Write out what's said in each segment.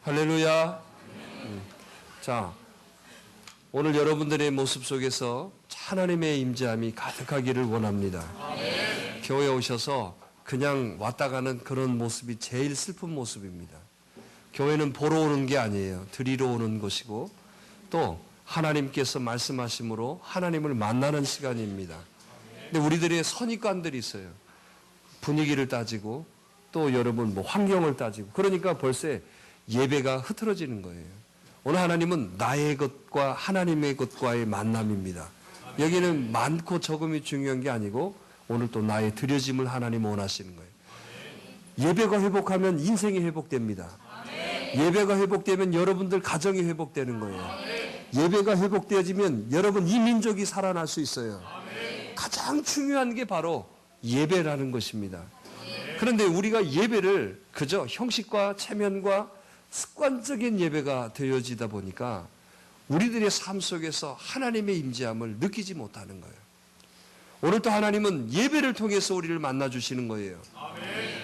할렐루야. 자, 오늘 여러분들의 모습 속에서 하나님의 임재함이 가득하기를 원합니다. 교회에 오셔서 그냥 왔다 가는 그런 모습이 제일 슬픈 모습입니다. 교회는 보러 오는 게 아니에요. 드리러 오는 곳이고 또 하나님께서 말씀하심으로 하나님을 만나는 시간입니다. 근데 우리들의 선입관들이 있어요. 분위기를 따지고 또 여러분 뭐 환경을 따지고 그러니까 벌써 예배가 흐트러지는 거예요. 오늘 하나님은 나의 것과 하나님의 것과의 만남입니다. 여기는 많고 적음이 중요한 게 아니고 오늘 또 나의 드려짐을 하나님 원하시는 거예요. 예배가 회복하면 인생이 회복됩니다. 예배가 회복되면 여러분들 가정이 회복되는 거예요. 예배가 회복되어지면 여러분 이 민족이 살아날 수 있어요. 가장 중요한 게 바로 예배라는 것입니다. 그런데 우리가 예배를 그저 형식과 체면과 습관적인 예배가 되어지다 보니까 우리들의 삶 속에서 하나님의 임재함을 느끼지 못하는 거예요. 오늘 또 하나님은 예배를 통해서 우리를 만나주시는 거예요.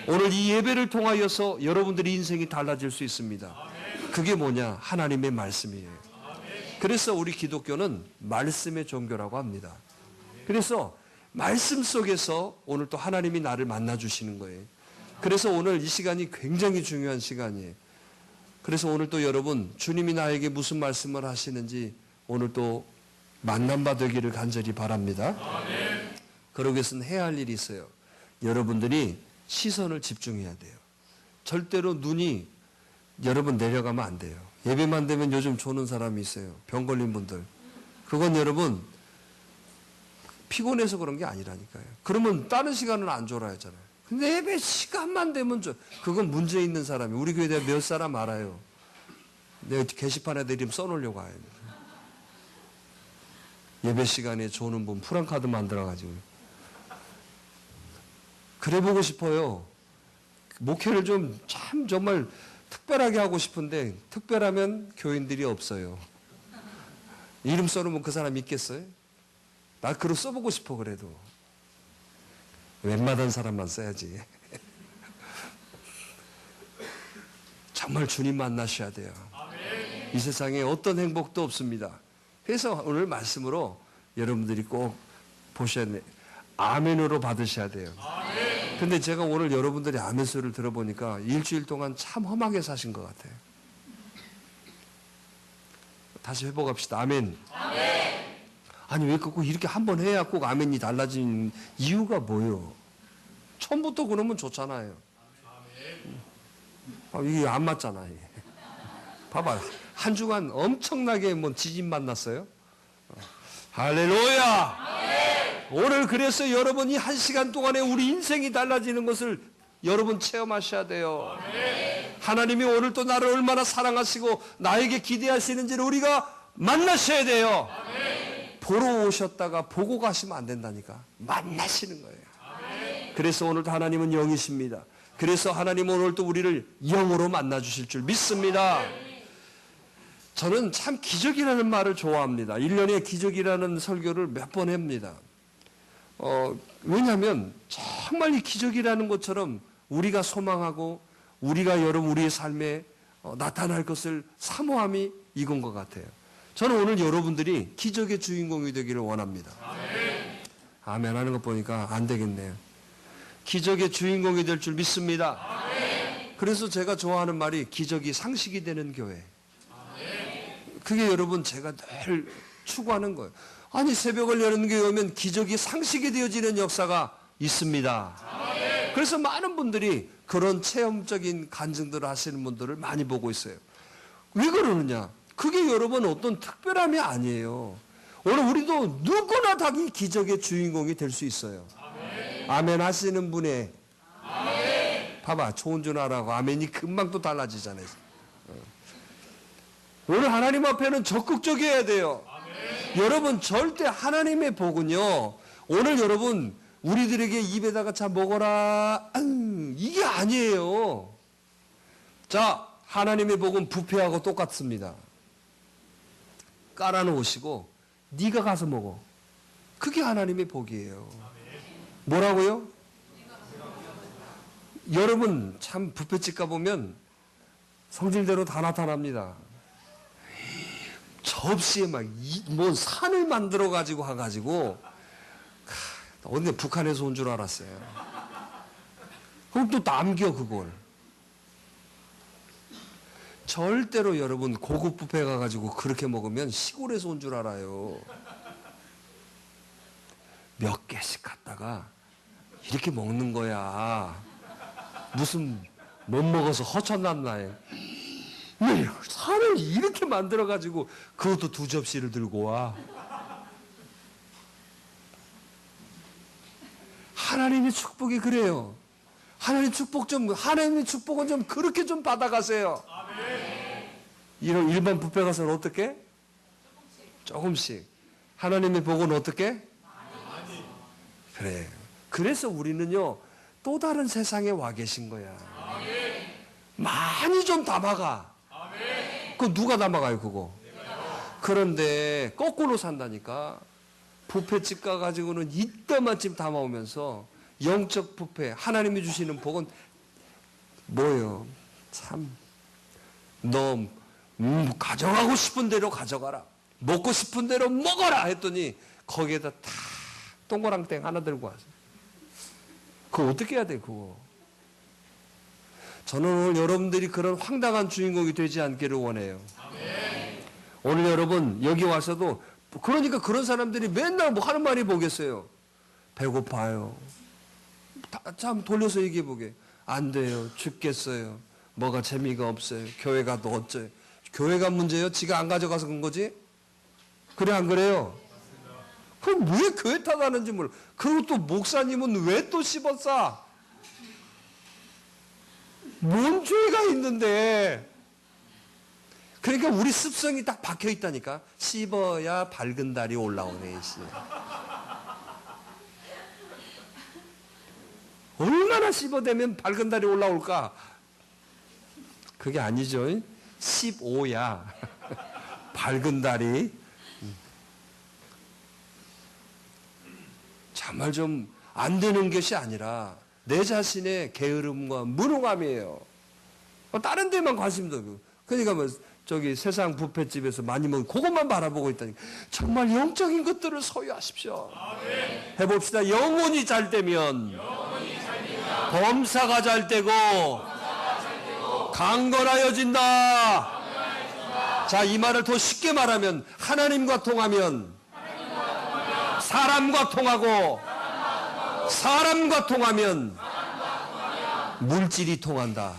오늘 이 예배를 통하여서 여러분들의 인생이 달라질 수 있습니다. 그게 뭐냐? 하나님의 말씀이에요. 그래서 우리 기독교는 말씀의 종교라고 합니다. 그래서 말씀 속에서 오늘 또 하나님이 나를 만나주시는 거예요. 그래서 오늘 이 시간이 굉장히 중요한 시간이에요. 그래서 오늘 또 여러분 주님이 나에게 무슨 말씀을 하시는지 오늘 또 만남바 되기를 간절히 바랍니다. 그러기 위해서는 해야 할 일이 있어요. 여러분들이 시선을 집중해야 돼요. 절대로 눈이 여러분 내려가면 안 돼요. 예배만 되면 요즘 조는 사람이 있어요. 병 걸린 분들. 그건 여러분 피곤해서 그런 게 아니라니까요. 그러면 다른 시간은 안 졸아야 하잖아요. 근데 예배 시간만 되면 그건 문제 있는 사람이 우리 교회에 대해 몇 사람 알아요. 내가 게시판에다 이름 써놓으려고 해요. 예배 시간에 조는 분 프랑카드 만들어가지고 그래 보고 싶어요. 목회를 좀 참 정말 특별하게 하고 싶은데 특별하면 교인들이 없어요. 이름 써놓으면 그 사람 있겠어요? 나 글을 써보고 싶어. 그래도 웬만한 사람만 써야지. 정말 주님 만나셔야 돼요. 이 세상에 어떤 행복도 없습니다. 그래서 오늘 말씀으로 여러분들이 꼭 보셔야 돼요. 아멘으로 받으셔야 돼요. 근데 제가 오늘 여러분들이 아멘 소리를 들어보니까 일주일 동안 참 험하게 사신 것 같아요. 다시 회복합시다. 아멘. 아니 왜 꼭 이렇게 한 번 해야 꼭 아멘이 달라진 이유가 뭐예요? 처음부터 그러면 좋잖아요. 이게 안 맞잖아. 이게. 봐봐. 한 주간 엄청나게 뭐 지진 만났어요. 할렐루야. 오늘 그래서 여러분이 한 시간 동안에 우리 인생이 달라지는 것을 여러분 체험하셔야 돼요. 하나님이 오늘 또 나를 얼마나 사랑하시고 나에게 기대하시는지를 우리가 만나셔야 돼요. 보러 오셨다가 보고 가시면 안 된다니까. 만나시는 거예요. 그래서 오늘도 하나님은 영이십니다. 그래서 하나님은 오늘 또 우리를 영으로 만나 주실 줄 믿습니다. 저는 참 기적이라는 말을 좋아합니다. 1년에 기적이라는 설교를 몇 번 합니다. 왜냐하면 정말 이 기적이라는 것처럼 우리가 소망하고 우리가 여러분 우리의 삶에 나타날 것을 사모함이 이건 것 같아요. 저는 오늘 여러분들이 기적의 주인공이 되기를 원합니다. 아멘 하는 것 보니까 안 되겠네요. 기적의 주인공이 될 줄 믿습니다. 그래서 제가 좋아하는 말이 기적이 상식이 되는 교회. 그게 여러분 제가 늘 추구하는 거예요. 아니 새벽을 여는 교회 오면 기적이 상식이 되어지는 역사가 있습니다. 그래서 많은 분들이 그런 체험적인 간증들을 하시는 분들을 많이 보고 있어요. 왜 그러느냐? 그게 여러분 어떤 특별함이 아니에요. 오늘 우리도 누구나 다 이 기적의 주인공이 될 수 있어요. 아멘 하시는 분의 봐봐 좋은 줄 알아고 아멘이 금방 또 달라지잖아요. 오늘 하나님 앞에는 적극적이어야 돼요. 여러분 절대 하나님의 복은요 오늘 여러분 우리들에게 입에다가 자 먹어라 이게 아니에요. 자 하나님의 복은 뷔페하고 똑같습니다. 깔아놓으시고 네가 가서 먹어. 그게 하나님의 복이에요. 뭐라고요? 여러분 참 뷔페집 가보면 성질대로 다 나타납니다. 접시에 뭐 산을 만들어 가지고 와가지고 어디 북한에서 온 줄 알았어요. 그럼 또 남겨 그걸. 절대로 여러분 고급 뷔페 가가지고 그렇게 먹으면 시골에서 온 줄 알아요. 몇 개씩 갖다가 이렇게 먹는 거야. 무슨 못 먹어서 허천났나요? 산을 이렇게 만들어가지고 그것도 2접시를 들고 와. 하나님의 축복이 그래요. 하나님의 축복은 좀 그렇게 좀 받아가세요. 이런 일반 뷔페 가서는 어떻게? 조금씩. 하나님의 복은 어떻게? 그래. 그래서 우리는요, 또 다른 세상에 와 계신 거야. 많이 좀 담아가. 그거 누가 담아가요, 그거? 그런데 거꾸로 산다니까. 뷔페집 가가지고는 이따만큼 담아오면서 영적 뷔페, 하나님이 주시는 복은 뭐예요? 참, 너 가져가고 싶은 대로 가져가라. 먹고 싶은 대로 먹어라 했더니 거기에다 다 동그랑땡 하나 들고 와서. 그거 어떻게 해야 돼, 그거? 저는 오늘 여러분들이 그런 황당한 주인공이 되지 않기를 원해요. 오늘 여러분 여기 와서도 그러니까 그런 사람들이 맨날 뭐 하는 말이 뭐겠어요? 배고파요. 참 돌려서 얘기해 보게. 안 돼요. 죽겠어요. 뭐가 재미가 없어요. 교회가 또 어째요? 교회가 문제예요? 지가 안 가져가서 그런 거지? 그래 안 그래요? 그럼 왜 교회 탓하는지 몰라. 그리고 또 목사님은 왜 또 씹었어? 뭔 죄가 있는데? 그러니까 우리 습성이 딱 박혀 있다니까. 씹어야 밝은 달이 올라오네. 얼마나 씹어대면 밝은 달이 올라올까? 그게 아니죠. 15야. 밝은 달이. 정말 좀 안 되는 것이 아니라 내 자신의 게으름과 무능함이에요. 다른 데만 관심도 없고. 그러니까 뭐 저기 세상 뷔페집에서 많이 먹는 그것만 바라보고 있다니까. 정말 영적인 것들을 소유하십시오. 해봅시다. 영혼이 잘 되면 범사가 잘 되고 강건하여진다. 자, 이 말을 더 쉽게 말하면 하나님과 통하면 사람과 통하고 사람과 통하면 물질이 통한다.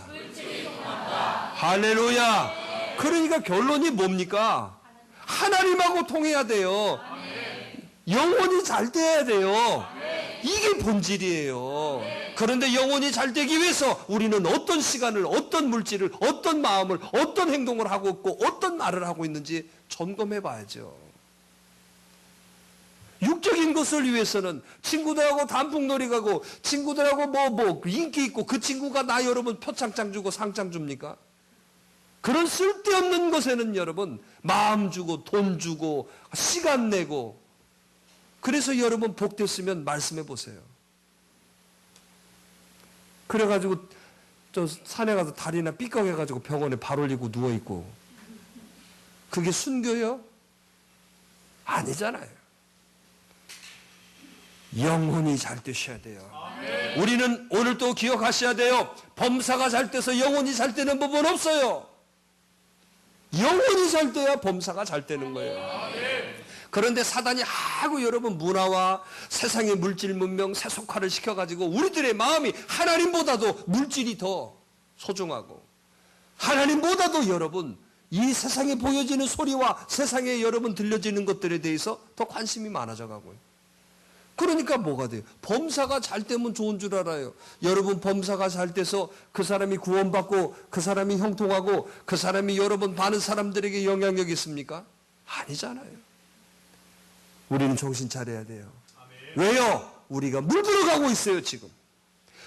할렐루야. 그러니까 결론이 뭡니까? 하나님하고 통해야 돼요. 영혼이 잘 돼야 돼요. 이게 본질이에요. 그런데 영혼이 잘 되기 위해서 우리는 어떤 시간을, 어떤 물질을, 어떤 마음을, 어떤 행동을 하고 있고 어떤 말을 하고 있는지 점검해 봐야죠. 육적인 것을 위해서는 친구들하고 단풍놀이 가고 친구들하고 뭐 인기 있고 그 친구가 나 여러분 표창장 주고 상장 줍니까? 그런 쓸데없는 것에는 여러분 마음 주고 돈 주고 시간 내고 그래서 여러분 복됐으면 말씀해 보세요. 그래가지고 저 산에 가서 다리나 삐걱해가지고 병원에 발 올리고 누워있고 그게 순교요? 아니잖아요. 영혼이 잘 되셔야 돼요. 우리는 오늘 또 기억하셔야 돼요. 범사가 잘 돼서 영혼이 잘 되는 부분 없어요. 영혼이 잘 돼야 범사가 잘 되는 거예요. 그런데 사단이 하고 여러분 문화와 세상의 물질 문명 세속화를 시켜가지고 우리들의 마음이 하나님보다도 물질이 더 소중하고 하나님보다도 여러분 이 세상에 보여지는 소리와 세상에 여러분 들려지는 것들에 대해서 더 관심이 많아져 가고요. 그러니까 뭐가 돼요? 범사가 잘 되면 좋은 줄 알아요. 여러분 범사가 잘 돼서 그 사람이 구원받고 그 사람이 형통하고 그 사람이 여러분 많은 사람들에게 영향력이 있습니까? 아니잖아요. 우리는 정신 차려야 돼요. 왜요? 우리가 물들어가고 있어요 지금.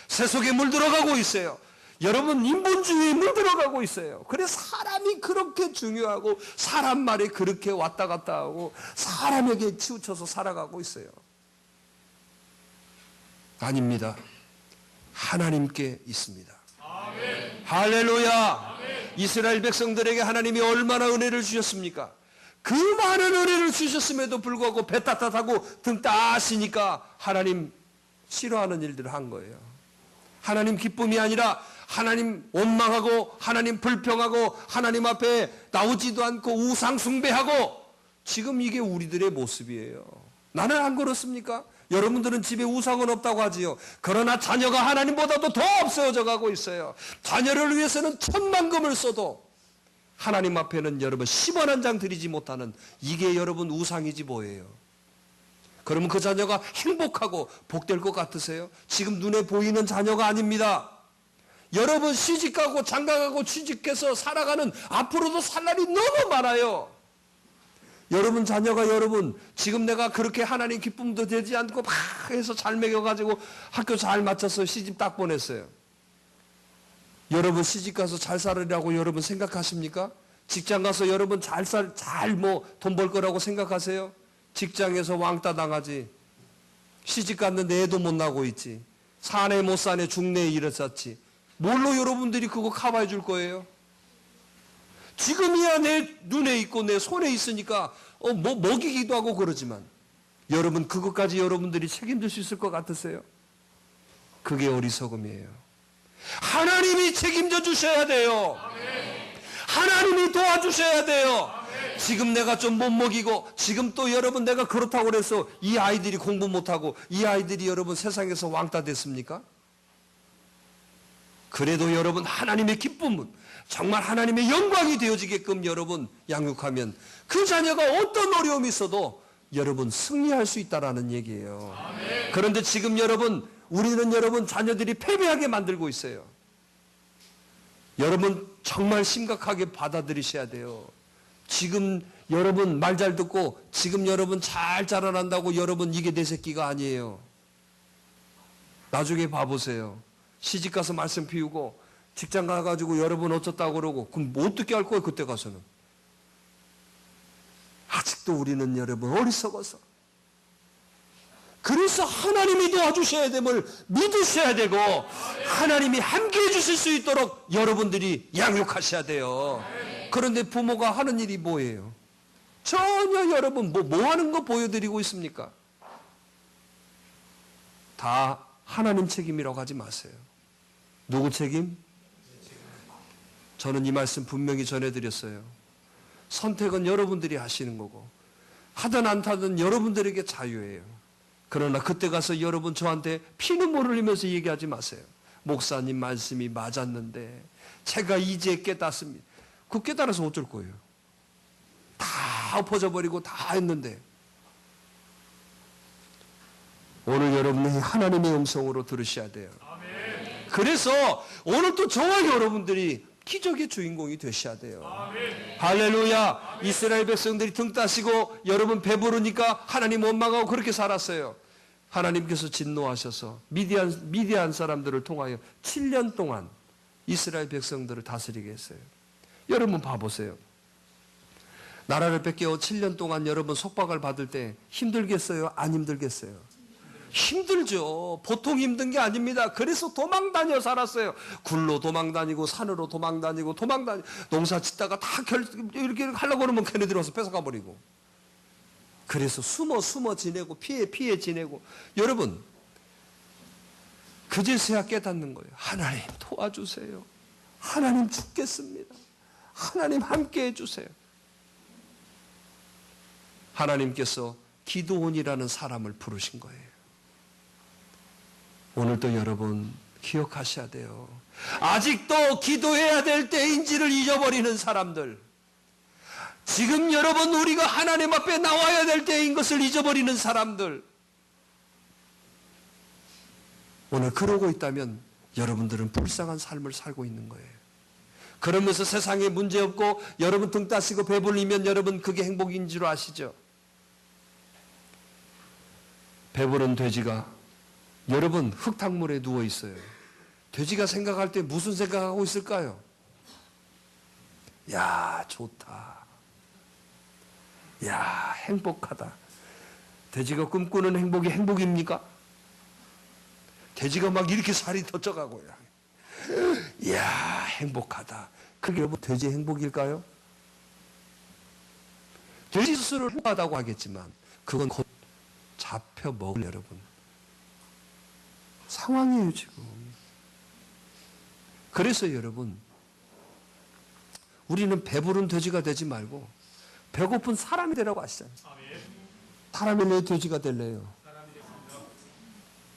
세속에 물들어가고 있어요. 여러분 인본주의에 물들어가고 있어요. 그래서 사람이 그렇게 중요하고 사람 말에 그렇게 왔다 갔다 하고 사람에게 치우쳐서 살아가고 있어요. 아닙니다. 하나님께 있습니다. 아멘. 할렐루야. 아멘. 이스라엘 백성들에게 하나님이 얼마나 은혜를 주셨습니까? 그 많은 은혜를 주셨음에도 불구하고 배 따뜻하고 등 따시니까 하나님 싫어하는 일들을 한 거예요. 하나님 기쁨이 아니라 하나님 원망하고 하나님 불평하고 하나님 앞에 나오지도 않고 우상 숭배하고, 지금 이게 우리들의 모습이에요. 나는 안 그렇습니까? 여러분들은 집에 우상은 없다고 하지요. 그러나 자녀가 하나님보다도 더 없어져 가고 있어요. 자녀를 위해서는 천만금을 써도 하나님 앞에는 여러분 10원 한 장 드리지 못하는, 이게 여러분 우상이지 뭐예요. 그러면 그 자녀가 행복하고 복될 것 같으세요? 지금 눈에 보이는 자녀가 아닙니다. 여러분 시집가고 장가가고 취직해서 살아가는, 앞으로도 살 날이 너무 많아요. 여러분 자녀가 여러분 지금 내가 그렇게 하나님 기쁨도 되지 않고 막 해서 잘 먹여가지고 학교 잘 마쳐서 시집 딱 보냈어요. 여러분 시집 가서 잘 살으라고 여러분 생각하십니까? 직장 가서 여러분 잘 돈 벌 거라고 생각하세요? 직장에서 왕따 당하지, 시집 갔는데 애도 못 낳고 있지, 사내 못 사내 중내에 이랬었지, 뭘로 여러분들이 그거 커버해 줄 거예요? 지금이야 내 눈에 있고 내 손에 있으니까 먹이기도 하고 그러지만, 여러분 그것까지 여러분들이 책임질 수 있을 것 같으세요? 그게 어리석음이에요. 하나님이 책임져 주셔야 돼요. 하나님이 도와주셔야 돼요. 지금 내가 좀 못 먹이고, 지금 또 여러분 내가 그렇다고 그래서 이 아이들이 공부 못하고 이 아이들이 여러분 세상에서 왕따 됐습니까? 그래도 여러분 하나님의 기쁨은 정말 하나님의 영광이 되어지게끔 여러분 양육하면 그 자녀가 어떤 어려움이 있어도 여러분 승리할 수 있다라는 얘기예요. 그런데 지금 여러분, 우리는 여러분 자녀들이 패배하게 만들고 있어요. 여러분 정말 심각하게 받아들이셔야 돼요. 지금 여러분 말 잘 듣고 지금 여러분 잘 자라난다고 여러분 이게 내 새끼가 아니에요. 나중에 봐보세요. 시집가서 말씀 피우고 직장 가가지고 여러분 어쩌다고 그러고, 그럼 뭐 어떻게 할 거예요? 그때 가서는. 아직도 우리는 여러분 어리석어서, 그래서 하나님이 도와주셔야 됨을 믿으셔야 되고, 하나님이 함께 해주실 수 있도록 여러분들이 양육하셔야 돼요. 그런데 부모가 하는 일이 뭐예요? 전혀 여러분 뭐 하는 거 보여드리고 있습니까? 다 하나님 책임이라고 하지 마세요. 누구 책임? 저는 이 말씀 분명히 전해드렸어요. 선택은 여러분들이 하시는 거고, 하든 안 타든 여러분들에게 자유예요. 그러나 그때 가서 여러분 저한테 피눈물 흘리면서 얘기하지 마세요. 목사님 말씀이 맞았는데 제가 이제 깨닫습니다. 그 깨달아서 어쩔 거예요? 다 엎어져 버리고 다 했는데. 오늘 여러분이 하나님의 음성으로 들으셔야 돼요. 그래서 오늘 또 저와 여러분들이 기적의 주인공이 되셔야 돼요. 할렐루야. 이스라엘 백성들이 등 따시고 여러분 배부르니까 하나님 원망하고 그렇게 살았어요. 하나님께서 진노하셔서 미디안 사람들을 통하여 7년 동안 이스라엘 백성들을 다스리게 했어요. 여러분 봐보세요. 나라를 뺏겨 7년 동안 여러분 속박을 받을 때 힘들겠어요? 안 힘들겠어요? 힘들죠. 보통 힘든 게 아닙니다. 그래서 도망 다녀 살았어요. 굴로 도망 다니고 산으로 도망 다니고 농사 짓다가 다 이렇게 하려고 그러면 걔네들이 와서 뺏어가 버리고. 그래서 숨어 지내고 피해 지내고. 여러분 그제서야 깨닫는 거예요. 하나님 도와주세요. 하나님 죽겠습니다. 하나님 함께 해주세요. 하나님께서 기드온이라는 사람을 부르신 거예요. 오늘도 여러분 기억하셔야 돼요. 아직도 기도해야 될 때인지를 잊어버리는 사람들, 지금 여러분 우리가 하나님 앞에 나와야 될 때인 것을 잊어버리는 사람들, 오늘 그러고 있다면 여러분들은 불쌍한 삶을 살고 있는 거예요. 그러면서 세상에 문제없고 여러분 등 따시고 배불리면 여러분 그게 행복인 줄 아시죠? 배부른 돼지가 여러분 흙탕물에 누워 있어요. 돼지가 생각할 때 무슨 생각하고 있을까요? 야, 좋다. 야, 행복하다. 돼지가 꿈꾸는 행복이 행복입니까? 돼지가 막 이렇게 살이 더 쪄가고요. 야, 행복하다. 그게 여러분 돼지의 행복일까요? 돼지 스스로를 행복하다고 하겠지만 그건 곧 잡혀 먹을 여러분 상황이에요 지금. 그래서 여러분 우리는 배부른 돼지가 되지 말고 배고픈 사람이 되라고 하시잖아요. 사람이 왜 돼지가 될래요?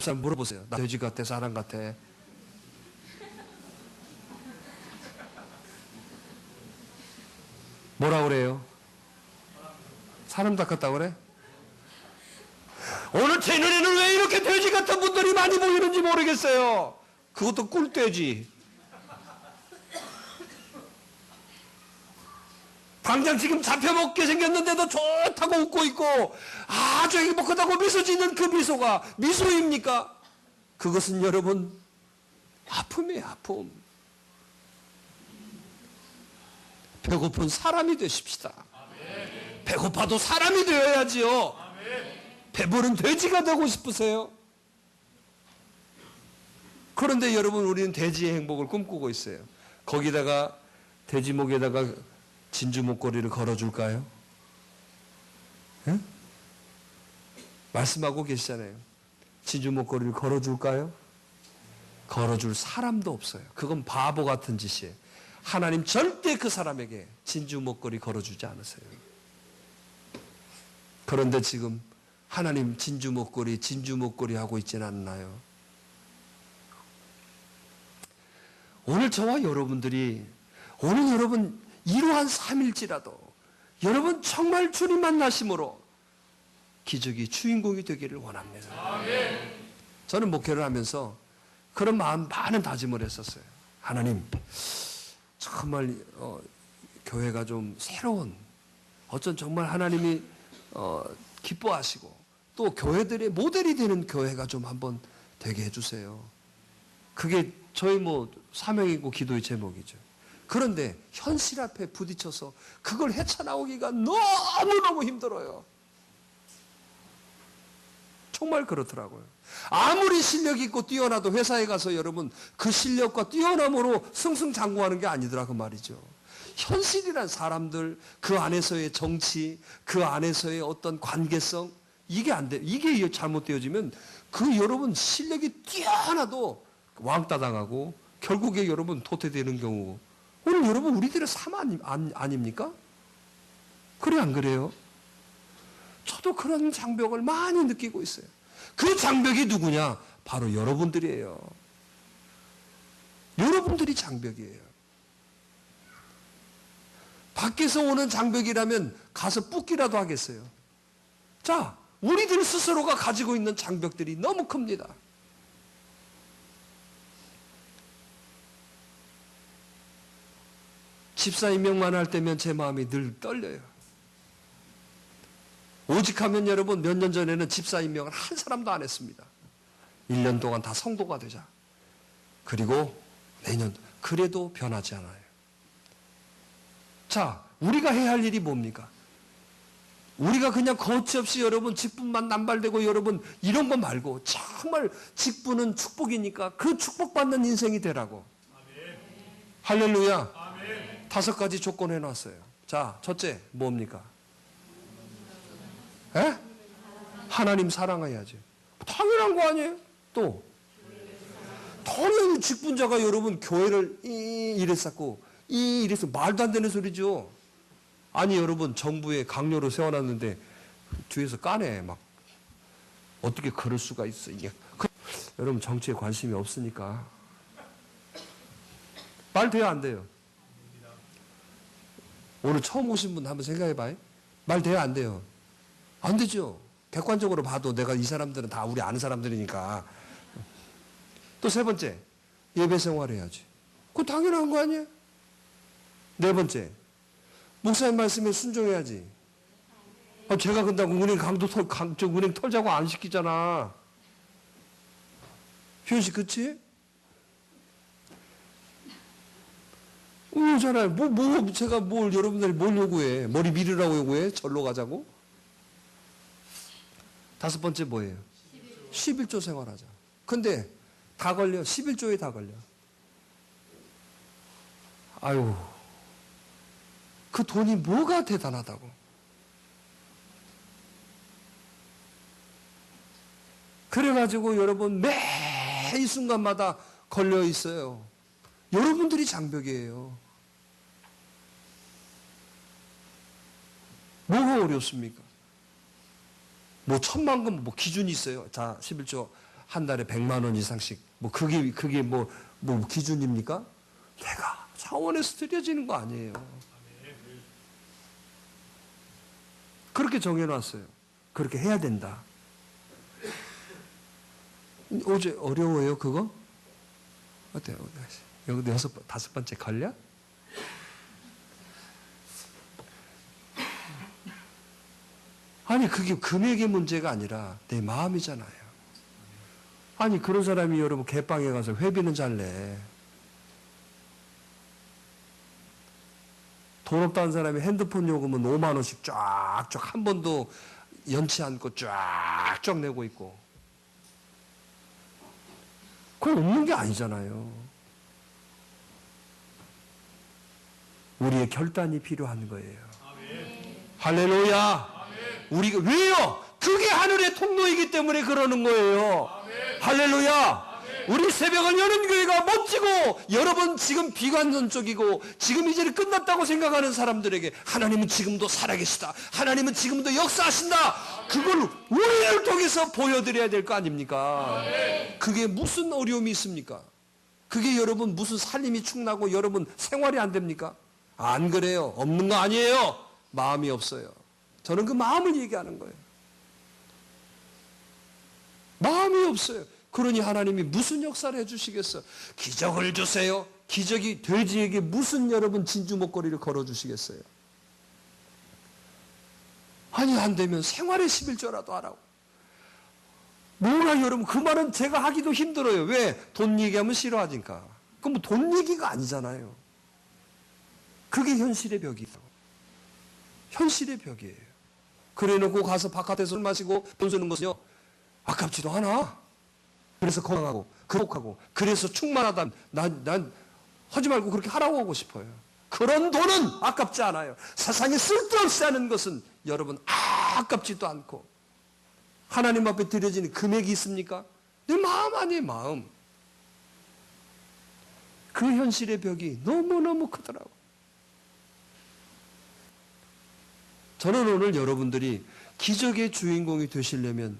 사람 물어보세요. 나 돼지 같아 사람 같아? 뭐라 그래요? 사람 같다고 그래? 오늘 제 눈에는 왜 이렇게 돼지 같은 분들이 많이 보이는지 모르겠어요. 그것도 꿀돼지. 당장 지금 잡혀먹게 생겼는데도 좋다고 웃고 있고 아주 행복하다고 미소 짓는 그 미소가 미소입니까? 그것은 여러분 아픔이에요. 아픔. 배고픈 사람이 되십시다. 배고파도 사람이 되어야지요. 배부른 돼지가 되고 싶으세요? 그런데 여러분 우리는 돼지의 행복을 꿈꾸고 있어요. 거기다가 돼지 목에다가 진주 목걸이를 걸어줄까요? 응? 말씀하고 계시잖아요. 진주 목걸이를 걸어줄까요? 걸어줄 사람도 없어요. 그건 바보 같은 짓이에요. 하나님 절대 그 사람에게 진주 목걸이 걸어주지 않으세요. 그런데 지금 하나님 진주 목걸이 하고 있지는 않나요? 오늘 저와 여러분들이 오늘 여러분 이러한 삶일지라도 여러분 정말 주님 만나심으로 기적이 주인공이 되기를 원합니다. 저는 목회를 하면서 그런 많은 다짐을 했었어요. 하나님 정말 교회가 좀 새로운 어쩐 정말 하나님이 기뻐하시고 또 교회들의 모델이 되는 교회가 좀 한번 되게 해주세요. 그게 저희 사명이고 기도의 제목이죠. 그런데 현실 앞에 부딪혀서 그걸 헤쳐나오기가 너무너무 힘들어요. 정말 그렇더라고요. 아무리 실력이 있고 뛰어나도 회사에 가서 여러분 그 실력과 뛰어남으로 승승장구하는 게 아니더라 그 말이죠. 현실이란 사람들, 그 안에서의 정치, 그 안에서의 어떤 관계성 이게 안 돼. 이게 잘못되어지면 그 여러분 실력이 뛰어나도 왕따 당하고 결국에 여러분 도태되는 경우 오늘 여러분 우리들의 삶 아닙니까? 그래 안 그래요? 저도 그런 장벽을 많이 느끼고 있어요. 그 장벽이 누구냐? 바로 여러분들이에요. 여러분들이 장벽이에요. 밖에서 오는 장벽이라면 가서 붓기라도 하겠어요. 자, 우리들 스스로가 가지고 있는 장벽들이 너무 큽니다. 집사 임명만 할 때면 제 마음이 늘 떨려요. 오직 하면 여러분 몇 년 전에는 집사 임명을 한 사람도 안 했습니다. 1년 동안 다 성도가 되자. 그리고 내년 그래도 변하지 않아요. 자, 우리가 해야 할 일이 뭡니까? 우리가 그냥 거치없이 여러분 직분만 남발되고 여러분 이런 거 말고 정말 직분은 축복이니까 그 축복받는 인생이 되라고. 아멘. 할렐루야. 아멘. 5가지 조건 해놨어요. 자, 첫째 뭡니까? 에? 하나님 사랑해야지. 당연한 거 아니에요? 또 당연히 직분자가 여러분 교회를 이랬었고 이래서 말도 안 되는 소리죠. 아니 여러분 정부에 강요로 세워놨는데 뒤에서 까네 막 어떻게 그럴 수가 있어 이게. 여러분 정치에 관심이 없으니까 말 돼요 안 돼요? 오늘 처음 오신 분 한번 생각해봐요. 말 돼요 안 돼요? 안 되죠. 객관적으로 봐도 내가 이 사람들은 다 우리 아는 사람들이니까. 또 세 번째 예배 생활해야지. 그거 당연한 거 아니에요? 네 번째 목사님 말씀에 순종해야지. 제가 근다고 은행 은행 털자고 안 시키잖아. 효연 씨 그치? 잖아요. 제가 여러분들이 뭘 요구해? 머리 밀으라고 요구해? 절로 가자고? 5번째 뭐예요? 11조 생활하자. 근데 다 걸려. 11조에 다 걸려. 아유, 그 돈이 뭐가 대단하다고. 그래가지고 여러분 매 이 순간마다 걸려 있어요. 여러분들이 장벽이에요. 뭐가 어렵습니까? 뭐 1,000만 건 뭐 기준이 있어요. 자, 11조 한 달에 100만 원 이상씩. 뭐 그게 뭐 기준입니까? 내가 차원에서 드려지는 거 아니에요. 그렇게 정해놨어요. 그렇게 해야 된다. 어제 어려워요, 그거? 어때요? 여기 5번째 걸려? 아니, 그게 금액의 문제가 아니라 내 마음이잖아요. 아니, 그런 사람이 여러분 개빵에 가서 회비는 잘 내. 돈 없다는 사람이 핸드폰 요금은 5만 원씩 쫙쫙 한 번도 연치 않고 쫙쫙 내고 있고. 그건 없는 게 아니잖아요. 우리의 결단이 필요한 거예요. 할렐루야. 우리가 왜요? 그게 하늘의 통로이기 때문에 그러는 거예요. 할렐루야. 우리 새벽을 여는 교회가 멋지고 여러분 지금 비관론 쪽이고 지금 이제 끝났다고 생각하는 사람들에게 하나님은 지금도 살아계시다. 하나님은 지금도 역사하신다. 그걸 우리를 통해서 보여드려야 될 거 아닙니까? 그게 무슨 어려움이 있습니까? 그게 여러분 무슨 살림이 축나고 여러분 생활이 안 됩니까? 안 그래요. 없는 거 아니에요. 마음이 없어요. 저는 그 마음을 얘기하는 거예요. 마음이 없어요. 그러니 하나님이 무슨 역사를 해주시겠어? 기적을 주세요. 기적이 돼지에게 무슨 여러분 진주 목걸이를 걸어주시겠어요? 아니 안 되면 생활의 11조라도 하라고. 뭐가 여러분 그 말은 제가 하기도 힘들어요. 왜? 돈 얘기하면 싫어하니까. 그럼 뭐 돈 얘기가 아니잖아요. 그게 현실의 벽이에요. 현실의 벽이에요. 그래놓고 가서 바깥에서 술 마시고 돈 쓰는 것은요 아깝지도 않아. 그래서 건강하고 극복하고 그래서 충만하다. 난 하지 말고 그렇게 하라고 하고 싶어요. 그런 돈은 아깝지 않아요. 세상에 쓸데없이 하는 것은 여러분 아깝지도 않고 하나님 앞에 드려지는 금액이 있습니까? 내 마음 아니에요. 마음. 그 현실의 벽이 너무너무 크더라고요. 저는 오늘 여러분들이 기적의 주인공이 되시려면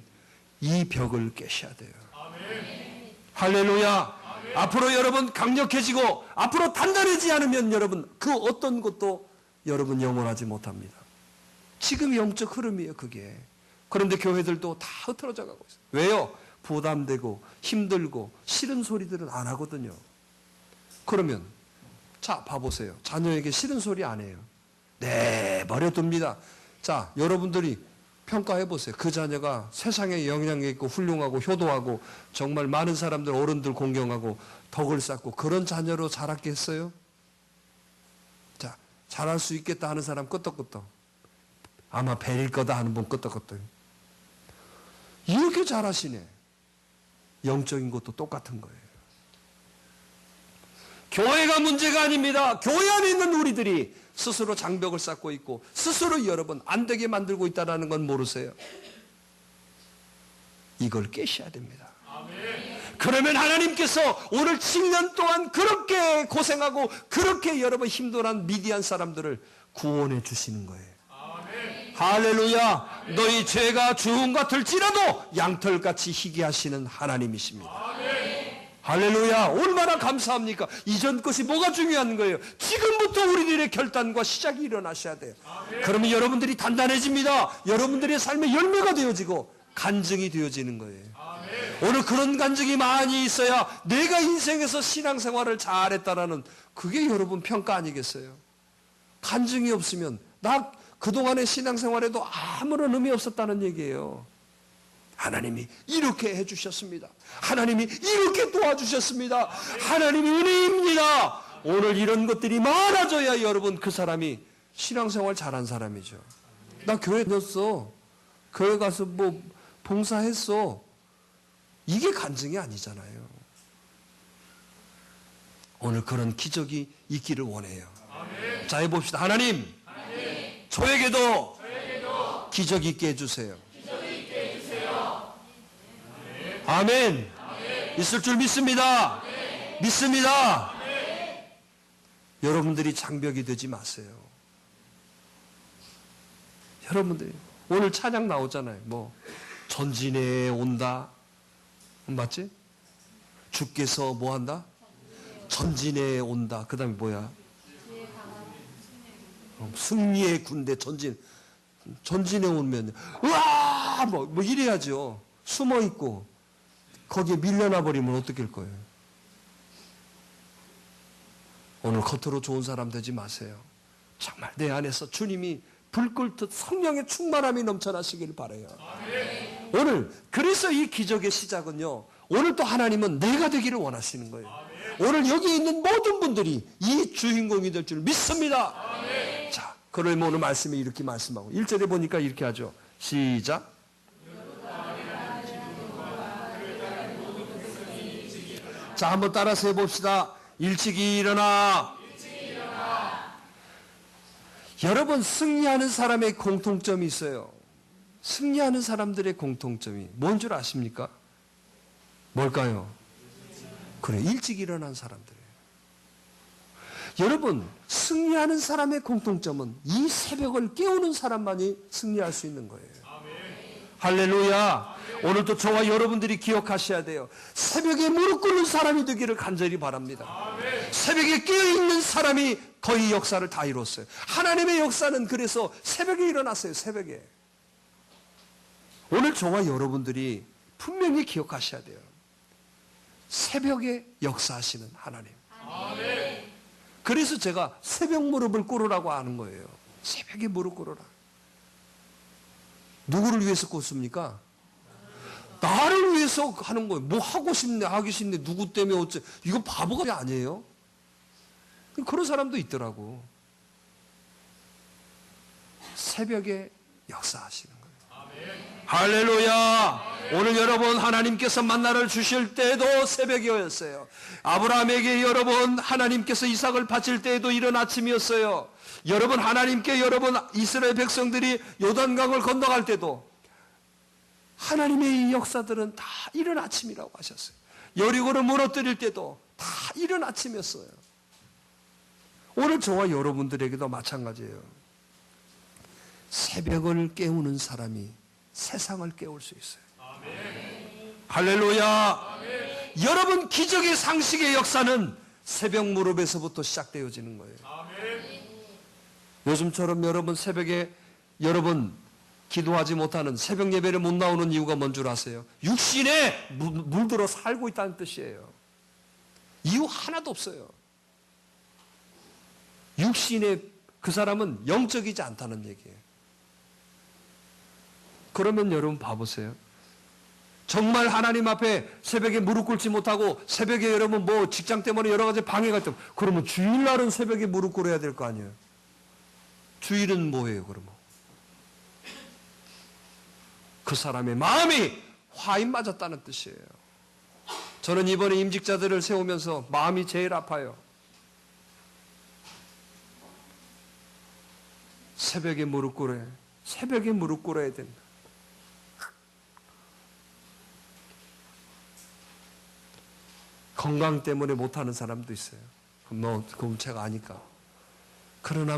이 벽을 깨셔야 돼요. 아멘. 할렐루야. 아멘. 앞으로 여러분 강력해지고 앞으로 단단해지지 않으면 여러분 그 어떤 것도 여러분 영원하지 못합니다. 지금 영적 흐름이에요. 그게. 그런데 교회들도 다 흐트러져 가고 있어요. 왜요? 부담되고 힘들고 싫은 소리들은 안 하거든요. 그러면 자 봐보세요. 자녀에게 싫은 소리 안 해요. 내버려 둡니다. 자, 여러분들이 평가해 보세요. 그 자녀가 세상에 영향력 있고 훌륭하고 효도하고 정말 많은 사람들 어른들 공경하고 덕을 쌓고 그런 자녀로 자랐겠어요? 자, 잘할 수 있겠다 하는 사람 끄떡끄떡. 아마 벨일 거다 하는 분 끄떡끄떡. 이렇게 잘하시네. 영적인 것도 똑같은 거예요. 교회가 문제가 아닙니다. 교회 안에 있는 우리들이 스스로 장벽을 쌓고 있고 스스로 여러분 안 되게 만들고 있다는 건 모르세요? 이걸 깨셔야 됩니다. 아멘. 그러면 하나님께서 오늘 7년 동안 그렇게 고생하고 그렇게 여러분 힘들어한 미디안 사람들을 구원해 주시는 거예요. 아멘. 할렐루야. 너희 죄가 주홍 같을지라도 양털같이 희게 하시는 하나님이십니다. 아멘. 할렐루야. 얼마나 감사합니까? 이전 것이 뭐가 중요한 거예요? 지금부터 우리들의 결단과 시작이 일어나셔야 돼요. 아멘. 그러면 여러분들이 단단해집니다. 여러분들의 삶의 열매가 되어지고 간증이 되어지는 거예요. 아멘. 오늘 그런 간증이 많이 있어야 내가 인생에서 신앙생활을 잘했다라는 그게 여러분 평가 아니겠어요? 간증이 없으면 나 그동안의 신앙생활에도 아무런 의미 없었다는 얘기예요. 하나님이 이렇게 해주셨습니다. 하나님이 이렇게 도와주셨습니다. 하나님이 은혜입니다. 오늘 이런 것들이 많아져야 여러분 그 사람이 신앙생활 잘한 사람이죠. 나 교회 다녔어. 교회 가서 뭐 봉사했어. 이게 간증이 아니잖아요. 오늘 그런 기적이 있기를 원해요. 자, 해봅시다. 하나님, 저에게도 기적 있게 해주세요. 아멘. 있을 줄 믿습니다. 믿습니다. 여러분들이 장벽이 되지 마세요. 여러분들이 오늘 찬양 나오잖아요. 뭐 전진에 온다. 맞지? 주께서 뭐 한다? 전진에 온다. 그 다음에 뭐야? 승리의 군대 전진에 오면 으아 뭐 이래야죠. 숨어 있고 거기에 밀려나 버리면 어떻게 할 거예요? 오늘 겉으로 좋은 사람 되지 마세요. 정말 내 안에서 주님이 불 끓듯 성령의 충만함이 넘쳐나시길 바라요. 오늘 그래서 이 기적의 시작은요. 오늘 또 하나님은 내가 되기를 원하시는 거예요. 오늘 여기 있는 모든 분들이 이 주인공이 될 줄 믿습니다. 자, 그러면 오늘 말씀에 이렇게 말씀하고 1절에 보니까 이렇게 하죠. 시작. 자, 한번 따라서 해봅시다. 일찍이 일어나. 여러분, 승리하는 사람의 공통점이 있어요. 승리하는 사람들의 공통점이 뭔 줄 아십니까? 뭘까요? 그래, 일찍 일어난 사람들이에요. 여러분, 승리하는 사람의 공통점은 이 새벽을 깨우는 사람만이 승리할 수 있는 거예요. 할렐루야. 오늘도 저와 여러분들이 기억하셔야 돼요. 새벽에 무릎 꿇는 사람이 되기를 간절히 바랍니다. 새벽에 깨어있는 사람이 거의 역사를 다 이뤘어요. 하나님의 역사는 그래서 새벽에 일어났어요. 새벽에. 오늘 저와 여러분들이 분명히 기억하셔야 돼요. 새벽에 역사하시는 하나님. 그래서 제가 새벽 무릎을 꿇으라고 하는 거예요. 새벽에 무릎 꿇으라. 누구를 위해서 꿇습니까? 나를 위해서 하는 거예요. 뭐 하고 싶네, 하기 싫네, 누구 때문에 어째. 이거 바보가 아니에요? 그런 사람도 있더라고. 새벽에 역사하시는 거예요. 할렐루야. 오늘 여러분 하나님께서 만나를 주실 때도 새벽이었어요. 아브라함에게 여러분 하나님께서 이삭을 바칠 때에도 이른 아침이었어요. 여러분 하나님께 여러분 이스라엘 백성들이 요단강을 건너갈 때도 하나님의 이 역사들은 다 이른 아침이라고 하셨어요. 여리고를 무너뜨릴 때도 다 이른 아침이었어요. 오늘 저와 여러분들에게도 마찬가지예요. 새벽을 깨우는 사람이 세상을 깨울 수 있어요. 아멘. 할렐루야. 아멘. 여러분 기적의 상식의 역사는 새벽 무릎에서부터 시작되어지는 거예요. 아멘. 요즘처럼 여러분 새벽에 여러분 기도하지 못하는 새벽 예배를 못 나오는 이유가 뭔 줄 아세요? 육신에 물들어 살고 있다는 뜻이에요. 이유 하나도 없어요. 육신에 그 사람은 영적이지 않다는 얘기예요. 그러면 여러분 봐보세요. 정말 하나님 앞에 새벽에 무릎 꿇지 못하고 새벽에 여러분 뭐 직장 때문에 여러 가지 방해가 있다면 그러면 주일날은 새벽에 무릎 꿇어야 될 거 아니에요. 주일은 뭐예요 그러면? 그 사람의 마음이 화인 맞았다는 뜻이에요. 저는 이번에 임직자들을 세우면서 마음이 제일 아파요. 새벽에 무릎 꿇어야 새벽에 무릎 꿇어야 된다. 건강 때문에 못하는 사람도 있어요. 그럼 제가 아니까. 그러나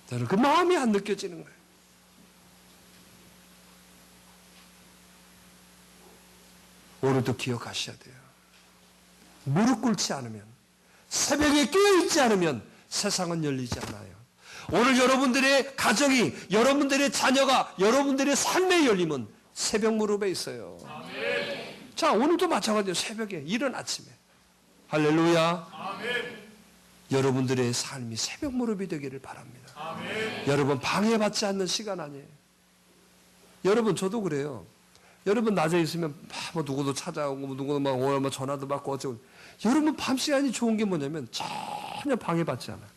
저는 그 마음이 안 느껴지는 거예요. 오늘도 기억하셔야 돼요. 무릎 꿇지 않으면, 새벽에 깨어있지 않으면 세상은 열리지 않아요. 오늘 여러분들의 가정이, 여러분들의 자녀가, 여러분들의 삶의 열림은 새벽 무릎에 있어요. 아멘. 자, 오늘도 마찬가지예요. 새벽에, 이른 아침에. 할렐루야. 아멘. 여러분들의 삶이 새벽 무릎이 되기를 바랍니다. 아멘. 여러분 방해받지 않는 시간 아니에요. 여러분 저도 그래요. 여러분 낮에 있으면 뭐 누구도 찾아오고 누구도 막 오늘 전화도 받고 어쩌고. 여러분 밤 시간이 좋은 게 뭐냐면 전혀 방해받지 않아요.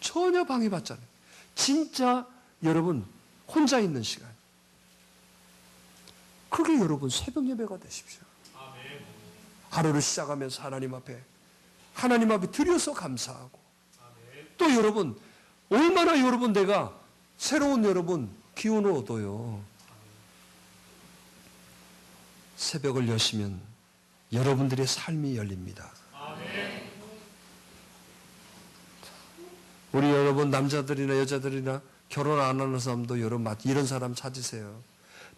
전혀 방해받지 않아요. 진짜 여러분 혼자 있는 시간. 그게 여러분 새벽 예배가 되십시오. 아멘. 하루를 시작하면서 하나님 앞에 드려서 감사하고 아멘. 또 여러분 얼마나 여러분 내가 새로운 여러분 기운을 얻어요. 새벽을 여시면 여러분들의 삶이 열립니다. 우리 여러분 남자들이나 여자들이나 결혼 안 하는 사람도 여러분 이런 사람 찾으세요.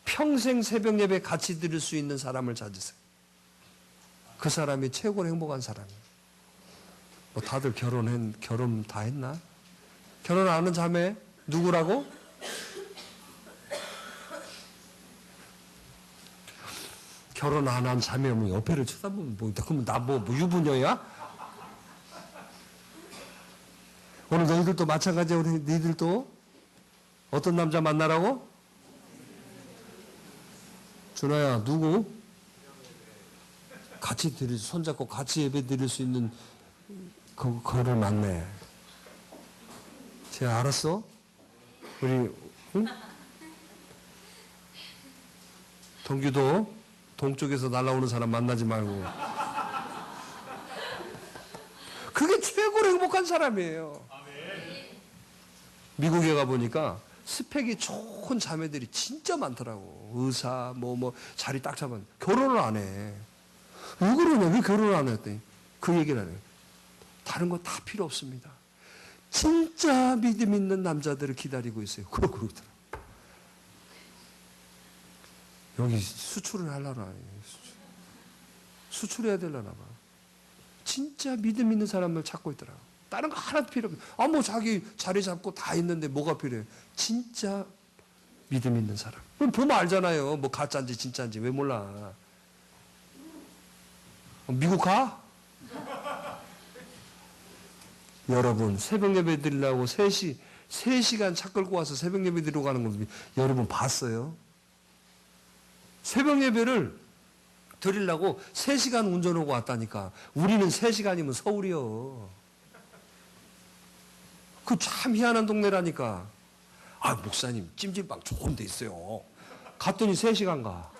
평생 새벽 예배 같이 드릴 수 있는 사람을 찾으세요. 그 사람이 최고로 행복한 사람이에요. 뭐 다들 결혼 다 했나? 결혼 안 하는 자매 누구라고? 결혼 안 한 자매면 옆에를 쳐다보면 뭐 그러면 나 뭐 유부녀야? 오늘 너희들도 마찬가지야. 우리 너희들도 어떤 남자 만나라고? 준아야 누구? 같이 손잡고 같이 예배 드릴 수 있는 그거를 만내. 쟤 알았어? 우리 응? 동규도 동쪽에서 날아오는 사람 만나지 말고. 그게 최고로 행복한 사람이에요. 미국에 가보니까 스펙이 좋은 자매들이 진짜 많더라고. 의사, 자리 딱 잡은. 결혼을 안 해. 왜 그러냐? 왜 결혼을 안 했더니 그 얘기를 안 해요. 다른 거 다 필요 없습니다. 진짜 믿음 있는 남자들을 기다리고 있어요. 그러더라고요. 여기 수출을 하려나. 수출해야 되려나 봐. 진짜 믿음 있는 사람을 찾고 있더라고. 다른 거 하나도 필요 없어. 자기 자리 잡고 다 있는데 뭐가 필요해? 진짜 믿음 있는 사람. 그럼 보면 알잖아요. 뭐 가짜인지 진짜인지. 왜 몰라? 미국 가? 여러분 새벽 예배 드리려고 3시간 차 끌고 와서 새벽 예배 드리러 가는 거 여러분 봤어요? 새벽 예배를 드리려고 3시간 운전하고 왔다니까. 우리는 3시간이면 서울이요. 그 참 희한한 동네라니까. 아, 목사님 찜질방 좋은 데 있어요. 갔더니 3시간 가.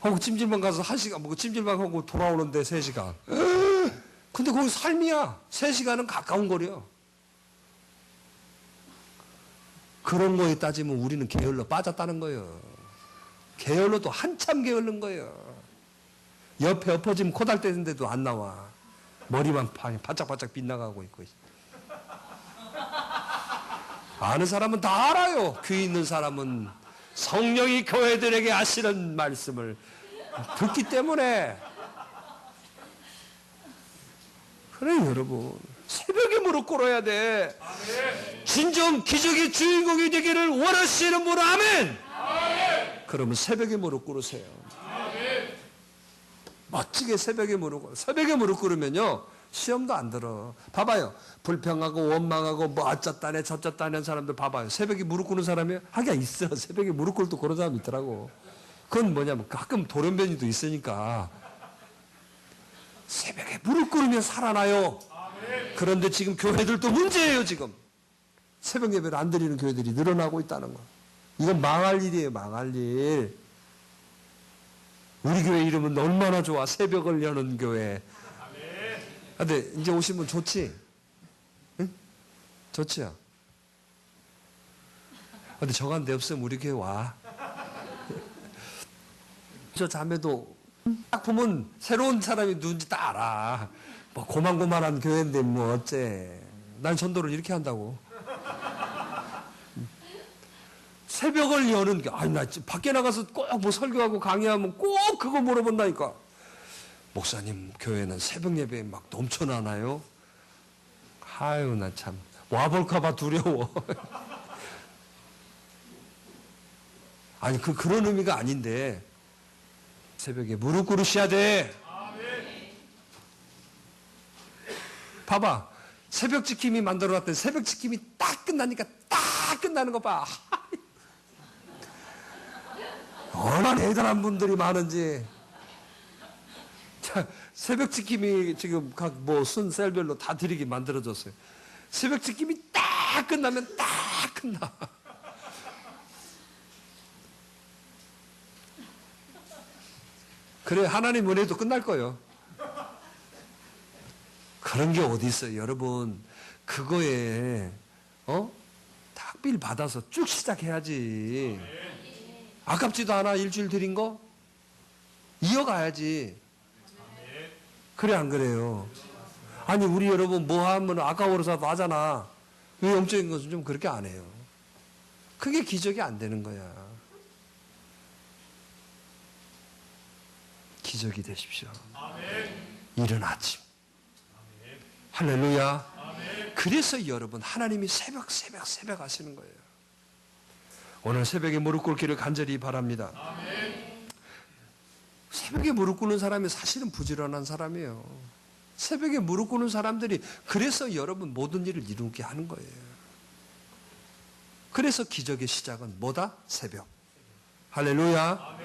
하고 찜질방 가서 1시간 찜질방 하고 돌아오는데 3시간. 근데 거기 삶이야. 3시간은 가까운 거리야. 그런 거에 따지면 우리는 게을러 빠졌다는 거예요. 게을러도 한참 게을른 거예요. 옆에 엎어지면 코달 떼는데도 안 나와. 머리만 바짝바짝 빗나가고 있고. 아는 사람은 다 알아요. 귀 있는 사람은 성령이 교회들에게 하시는 말씀을 듣기 때문에. 그래 여러분 새벽에 무릎 꿇어야 돼. 진정 기적의 주인공이 되기를 원하시는 분 아멘. 그러면 새벽에 무릎 꿇으세요. 멋지게 새벽에 무릎 꿇으면요 시험도 안 들어. 봐봐요. 불평하고 원망하고 뭐 어쩌다네 저쩌다네 하는 사람들 봐봐요. 새벽에 무릎 꿇는 사람이 하기가 있어. 새벽에 무릎 꿇을 때 그런 사람 있더라고. 그건 뭐냐면 가끔 돌연변이도 있으니까 새벽에 무릎 꿇으면 살아나요. 그런데 지금 교회들도 문제예요. 지금 새벽 예배를 안 드리는 교회들이 늘어나고 있다는 거. 이건 망할 일이에요. 망할 일. 우리 교회 이름은 얼마나 좋아. 새벽을 여는 교회. 근데 이제 오시면 좋지? 응? 좋지요? 근데 저간 데 없으면 우리 교회 와. 저 자매도 딱 보면 새로운 사람이 누군지 딱 알아. 뭐 고만고만한 교회인데 뭐 어째. 난 전도를 이렇게 한다고. 새벽을 여는 게, 나 밖에 나가서 꼭 뭐 설교하고 강의하면 꼭 그거 물어본다니까. 목사님, 교회는 새벽 예배에 막 넘쳐나나요? 아유, 나 참. 와볼까봐 두려워. 아니, 그런 의미가 아닌데, 새벽에 무릎 꿇으셔야 돼. 봐봐. 새벽 지킴이 만들어 놨더니 새벽 지킴이 딱 끝나니까 딱 끝나는 거 봐. 얼마나 대단한 분들이 많은지. 자, 새벽 지킴이 지금 각 순셀별로 다 드리게 만들어졌어요. 새벽 지킴이 딱 끝나면 딱 끝나. 그래, 하나님 은혜도 끝날 거예요. 그런 게 어디 있어요, 여러분. 그거에 tak빌 받아서 쭉 시작해야지. 아깝지도 않아 일주일 드린 거? 이어가야지. 그래 안 그래요? 아니 우리 여러분 뭐 하면 아까워서도 하잖아. 왜 영적인 것은 좀 그렇게 안 해요? 그게 기적이 안 되는 거야. 기적이 되십시오. 이른 아침. 할렐루야. 그래서 여러분 하나님이 새벽 하시는 거예요. 오늘 새벽에 무릎 꿇기를 간절히 바랍니다. 새벽에 무릎 꿇는 사람이 사실은 부지런한 사람이에요. 새벽에 무릎 꿇는 사람들이 그래서 여러분 모든 일을 이루게 하는 거예요. 그래서 기적의 시작은 뭐다? 새벽. 할렐루야.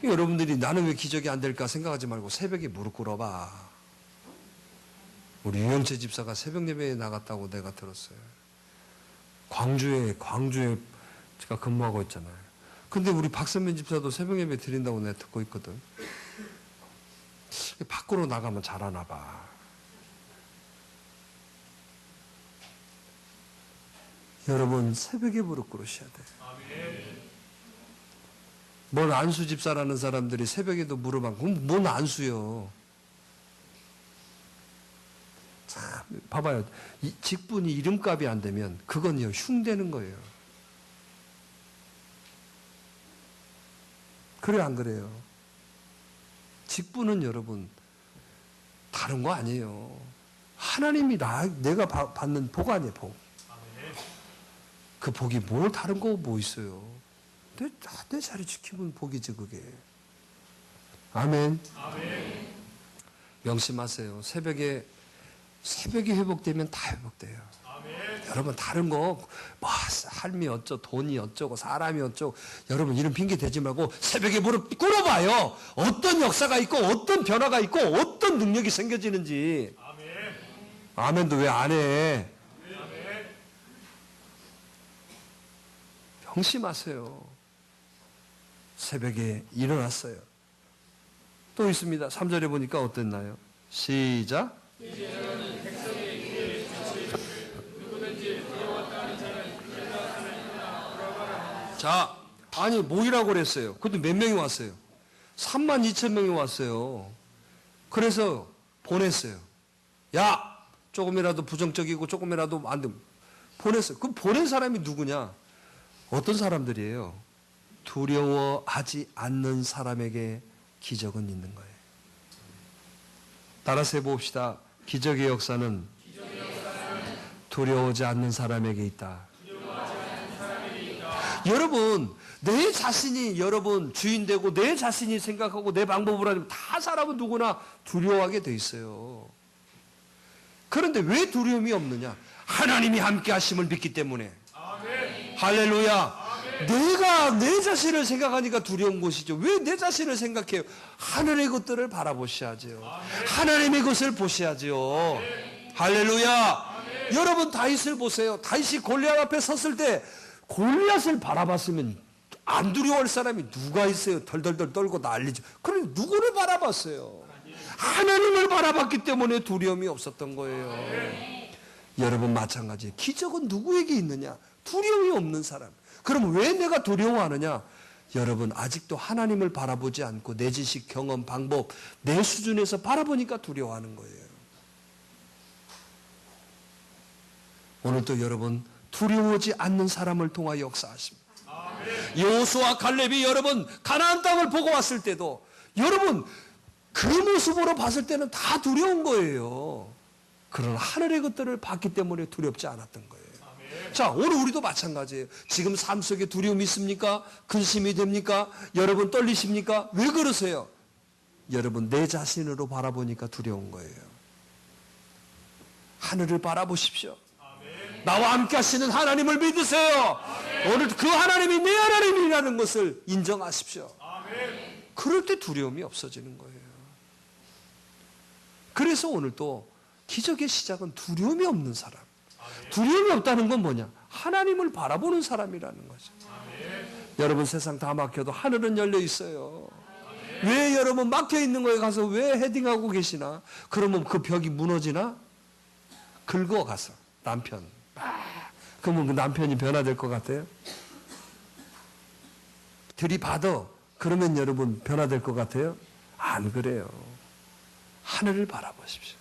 여러분들이 나는 왜 기적이 안 될까 생각하지 말고 새벽에 무릎 꿇어봐. 우리 유영채 집사가 새벽 예배에 나갔다고 내가 들었어요. 광주에 제가 근무하고 있잖아요. 근데 우리 박선민 집사도 새벽 예배 드린다고 내가 듣고 있거든. 밖으로 나가면 잘하나 봐. 여러분 새벽에 무릎 꿇으셔야 돼요. 뭔 안수 집사라는 사람들이 새벽에도 무릎 안 꿇고 뭔 안수요. 참 봐봐요. 이 직분이 이름값이 안 되면 그건요 흉되는 거예요. 그래 안 그래요? 직분은 여러분 다른 거 아니에요. 하나님이 내가 받는 복 아니에요, 복. 그 복이 뭘 다른 거 뭐 있어요? 내 자리 지키면 복이지 그게. 아멘. 명심하세요. 새벽에 회복되면 다 회복돼요. 여러분 다른 거 뭐 삶이 어쩌고 돈이 어쩌고 사람이 어쩌고 여러분 이런 핑계 대지 말고 새벽에 무릎 꿇어봐요. 어떤 역사가 있고 어떤 변화가 있고 어떤 능력이 생겨지는지. 아멘도 왜 안 해? 명심하세요. 새벽에 일어났어요. 또 있습니다. 3절에 보니까 어땠나요? 시작. 자, 아니 모이라고 그랬어요. 그것도 몇 명이 왔어요? 32,000명이 왔어요. 그래서 보냈어요. 야, 조금이라도 부정적이고 조금이라도 안 되면 보냈어요. 그럼 보낸 사람이 누구냐? 어떤 사람들이에요? 두려워하지 않는 사람에게 기적은 있는 거예요. 따라서 해봅시다. 기적의 역사는 두려워하지 않는 사람에게 있다. 여러분, 내 자신이 여러분 주인 되고 내 자신이 생각하고 내 방법으로 하면 다 사람은 누구나 두려워하게 돼 있어요. 그런데 왜 두려움이 없느냐? 하나님이 함께 하심을 믿기 때문에. 아멘. 할렐루야. 아멘. 내가 내 자신을 생각하니까 두려운 것이죠. 왜 내 자신을 생각해요? 하늘의 것들을 바라보셔야죠. 아멘. 하나님의 것을 보셔야죠. 아멘. 할렐루야. 아멘. 여러분 다윗을 보세요. 다윗이 골리앗 앞에 섰을 때 골리앗을 바라봤으면 안 두려워할 사람이 누가 있어요? 덜덜덜 떨고 난리죠. 그런데 누구를 바라봤어요? 하나님을 바라봤기 때문에 두려움이 없었던 거예요. 여러분 마찬가지예요. 기적은 누구에게 있느냐? 두려움이 없는 사람. 그럼 왜 내가 두려워하느냐? 여러분 아직도 하나님을 바라보지 않고 내 지식, 경험, 방법, 내 수준에서 바라보니까 두려워하는 거예요. 오늘도 여러분 두려워하지 않는 사람을 통하여 역사하십니다. 여호수아 갈렙이 여러분 가나안 땅을 보고 왔을 때도 여러분 그 모습으로 봤을 때는 다 두려운 거예요. 그러나 하늘의 것들을 봤기 때문에 두렵지 않았던 거예요. 자, 오늘 우리도 마찬가지예요. 지금 삶 속에 두려움이 있습니까? 근심이 됩니까? 여러분 떨리십니까? 왜 그러세요? 여러분 내 자신으로 바라보니까 두려운 거예요. 하늘을 바라보십시오. 나와 함께 하시는 하나님을 믿으세요. 오늘 그 하나님이 내 하나님이라는 것을 인정하십시오. 그럴 때 두려움이 없어지는 거예요. 그래서 오늘 또 기적의 시작은 두려움이 없는 사람. 두려움이 없다는 건 뭐냐? 하나님을 바라보는 사람이라는 거죠. 여러분 세상 다 막혀도 하늘은 열려 있어요. 왜 여러분 막혀 있는 거에 가서 왜 헤딩하고 계시나? 그러면 그 벽이 무너지나? 긁어 가서 남편. 그러면 그 남편이 변화될 것 같아요? 들이받아. 그러면 여러분 변화될 것 같아요? 안 그래요. 하늘을 바라보십시오.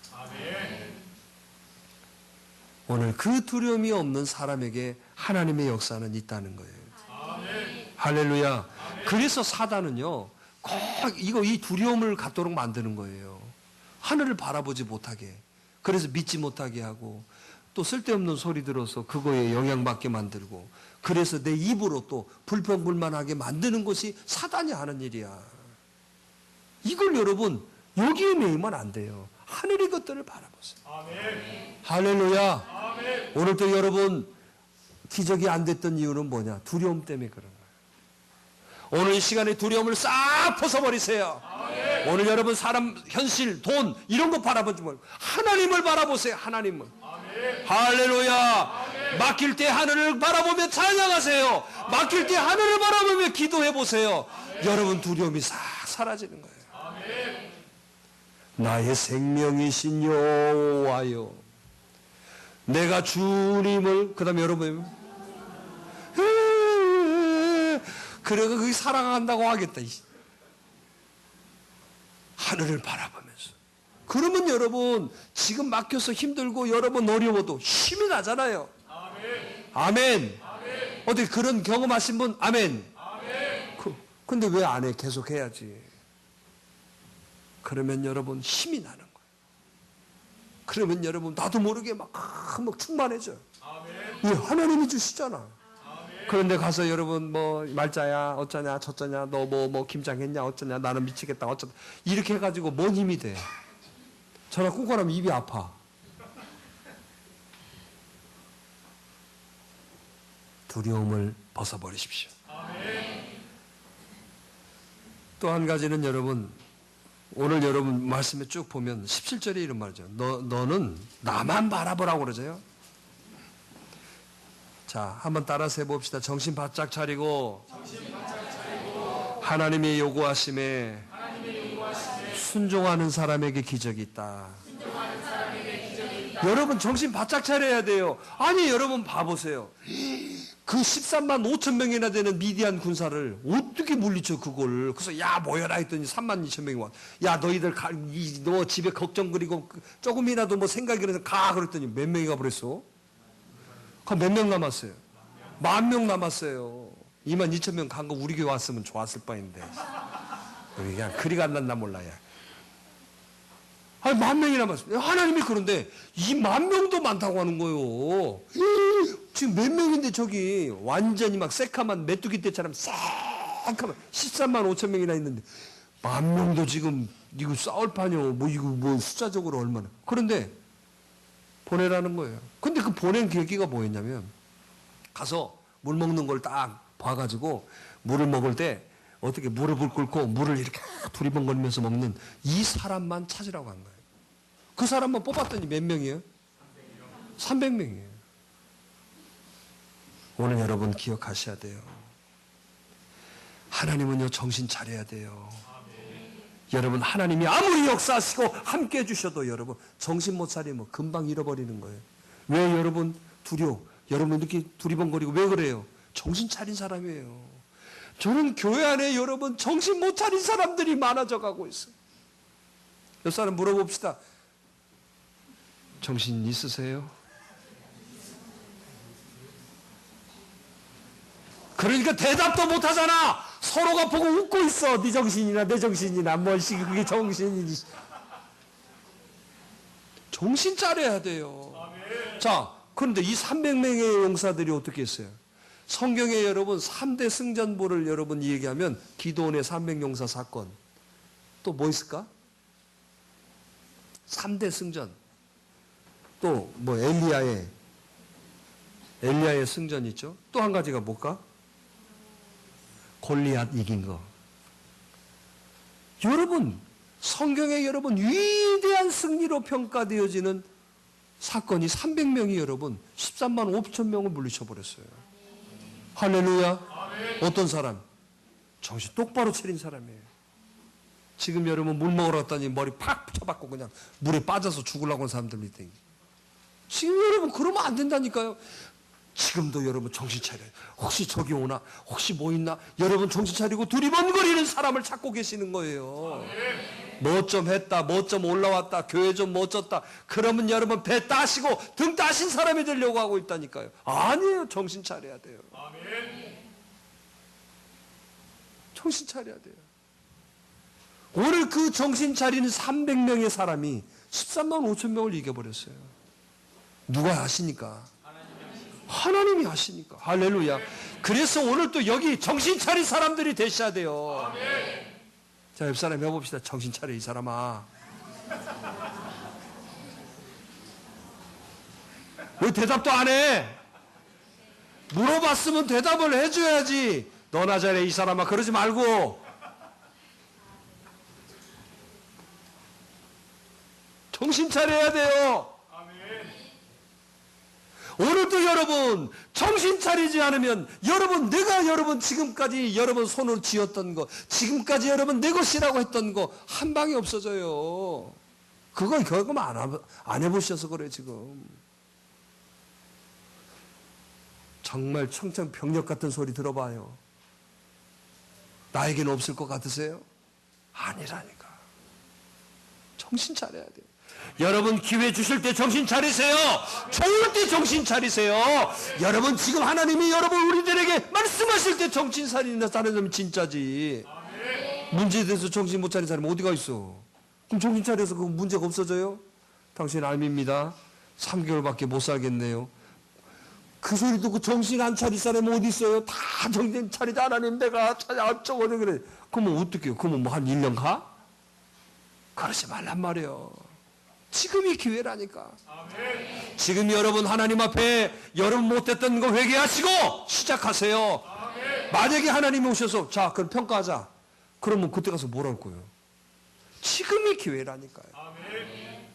오늘 그 두려움이 없는 사람에게 하나님의 역사는 있다는 거예요. 할렐루야. 그래서 사단은요, 꼭 이 두려움을 갖도록 만드는 거예요. 하늘을 바라보지 못하게. 그래서 믿지 못하게 하고, 또 쓸데없는 소리 들어서 그거에 영향받게 만들고, 그래서 내 입으로 또 불평불만하게 만드는 것이 사단이 하는 일이야. 이걸 여러분, 여기에 매이면 안 돼요. 하늘의 것들을 바라보세요. 아멘. 할렐루야. 아멘. 오늘도 여러분, 기적이 안 됐던 이유는 뭐냐? 두려움 때문에 그런 거예요. 오늘 이 시간에 두려움을 싹 벗어버리세요. 아멘. 오늘 여러분 사람, 현실, 돈 이런 거 바라보지 말고 하나님을 바라보세요. 하나님을. 아멘. 할렐루야. 아멘. 맡길 때 하늘을 바라보며 찬양하세요. 맡길 때 하늘을 바라보며 기도해 보세요. 여러분 두려움이 싹 사라지는 거예요. 아멘. 나의 생명이신 여호와여, 내가 주님을, 그 다음에 여러분 그래가 그게 사랑한다고 하겠다. 하늘을 바라보면서. 그러면 여러분 지금 막혀서 힘들고 여러분 어려워도 힘이 나잖아요. 아멘. 아멘. 아멘. 어떻게 그런 경험하신 분? 아멘. 아멘. 근데 왜 안 해? 계속 해야지. 그러면 여러분 힘이 나는 거예요. 그러면 여러분 나도 모르게 막 충만해져요. 아멘. 하나님이 주시잖아. 그런데 가서 여러분 뭐 말자야 어쩌냐 저쩌냐 너 뭐 김장했냐 어쩌냐 나는 미치겠다 어쩌다 이렇게 해가지고 뭔 힘이 돼. 전화 끊고 나면 입이 아파. 두려움을 벗어버리십시오. 또 한 가지는 여러분 오늘 여러분 말씀에 쭉 보면 17절에 이런 말이죠. 너는 나만 바라보라고 그러죠. 자, 한번 따라서 해봅시다. 정신 바짝 차리고, 하나님의 요구하심에 순종하는 사람에게 기적이 있다. 여러분 정신 바짝 차려야 돼요. 아니 여러분 봐보세요. 그 13만 5천 명이나 되는 미디안 군사를 어떻게 물리쳐 그걸. 그래서 야 모여라 했더니 3만 2천 명이 와. 야 너희들 너 집에 걱정 그리고 조금이라도 뭐 생각이 그래서 가 그랬더니 몇 명이 가버렸어? 그럼 몇 명 남았어요? 10,000명 남았어요. 2만 2천 명 간 거 우리 교회 왔으면 좋았을 뻔인데. 우리 그냥 그리 간단나 몰라요. 아니 10,000명이 남았어요. 하나님이 그런데 20,000명도 많다고 하는 거예요. 지금 몇 명인데 저기 완전히 막 새카만 메뚜기 떼처럼 새카만 13만 5천 명이나 있는데 10,000명도 지금 이거 싸울 판이요. 뭐 이거 뭐 숫자적으로 얼마나. 그런데 보내라는 거예요. 근데 그 보낸 계기가 뭐였냐면 가서 물 먹는 걸 딱 봐가지고 물을 먹을 때 어떻게 무릎을 꿇고 물을 이렇게 두리번거리면서 먹는 이 사람만 찾으라고 한 거예요. 그 사람만 뽑았더니 몇 명이에요? 300명이에요. 오늘 여러분 기억하셔야 돼요. 하나님은요 정신 차려야 돼요. 여러분 하나님이 아무리 역사하시고 함께 해주셔도 여러분 정신 못 차리면 금방 잃어버리는 거예요. 왜 여러분 두려워? 여러분 이렇게 두리번거리고 왜 그래요? 정신 차린 사람이에요. 저는 교회 안에 여러분 정신 못 차린 사람들이 많아져 가고 있어요. 몇 사람 물어봅시다. 정신 있으세요? 그러니까 대답도 못 하잖아. 서로가 보고 웃고 있어. 네 정신이나 내 정신이나 뭘씨 그게 정신이지. 정신 차려야 돼요. 자, 그런데 이 300명의 용사들이 어떻게 했어요? 성경에 여러분 3대 승전보를 여러분 얘기하면 기도원의 300용사 사건 또 뭐 있을까? 3대 승전 또 뭐 엘리야의 승전 있죠? 또 한 가지가 뭘까? 골리앗 이긴 거. 여러분 성경에 여러분 위대한 승리로 평가되어지는 사건이 300명이 여러분 13만 5천 명을 물리쳐버렸어요. 할렐루야. 아멘. 어떤 사람? 정신 똑바로 차린 사람이에요. 지금 여러분 물 먹으러 갔더니 머리 팍 쳐박고 그냥 물에 빠져서 죽으려고 하는 사람들 밑에. 지금 여러분 그러면 안 된다니까요. 지금도 여러분 정신 차려요. 혹시 저기 오나? 혹시 뭐 있나? 여러분 정신 차리고 두리번거리는 사람을 찾고 계시는 거예요. 뭐 좀 했다, 뭐 좀 올라왔다, 교회 좀 멋졌다. 그러면 여러분 배 따시고 등 따신 사람이 되려고 하고 있다니까요. 아니에요. 정신 차려야 돼요. 정신 차려야 돼요. 오늘 그 정신 차리는 300명의 사람이 13만 5천 명을 이겨버렸어요. 누가 아십니까? 하나님이 하시니까. 할렐루야. 그래서 오늘 또 여기 정신 차린 사람들이 되셔야 돼요. 자, 옆 사람 해봅시다. 정신 차려, 이 사람아. 왜 대답도 안 해? 물어봤으면 대답을 해줘야지. 너나 잘해, 이 사람아. 그러지 말고. 정신 차려야 돼요. 오늘도 여러분 정신 차리지 않으면 내가 여러분 지금까지 여러분 손으로 쥐었던 거, 지금까지 여러분 내 것이라고 했던 거 한 방에 없어져요. 그거 경험 안 해보셔서 그래. 지금 정말 청천벽력 같은 소리 들어봐요. 나에게는 없을 것 같으세요? 아니라니까. 정신 차려야 돼요. 여러분 기회 주실 때 정신 차리세요. 좋을 때 정신 차리세요. 여러분 지금 하나님이 여러분 우리들에게 말씀하실 때 정신 차리는 사람은 진짜지. 문제에 대해서 정신 못 차린 사람이 어디가 있어? 그럼 정신 차려서 그 문제가 없어져요? 당신 알입니다. 3개월밖에 못 살겠네요. 그 소리 듣고 정신 안 차릴 사람이 어디 있어요? 다 정신 차리지 하나님 내가 어쩌고 그래. 그러면 어떻게 해요? 그러면 뭐 한 1년 가? 그러지 말란 말이에요. 지금이 기회라니까. 아멘. 지금 여러분 하나님 앞에 여러분 못했던 거 회개하시고 시작하세요. 아멘. 만약에 하나님이 오셔서 자 그럼 평가하자. 그러면 그때 가서 뭘 할 거예요? 지금이 기회라니까요. 아멘.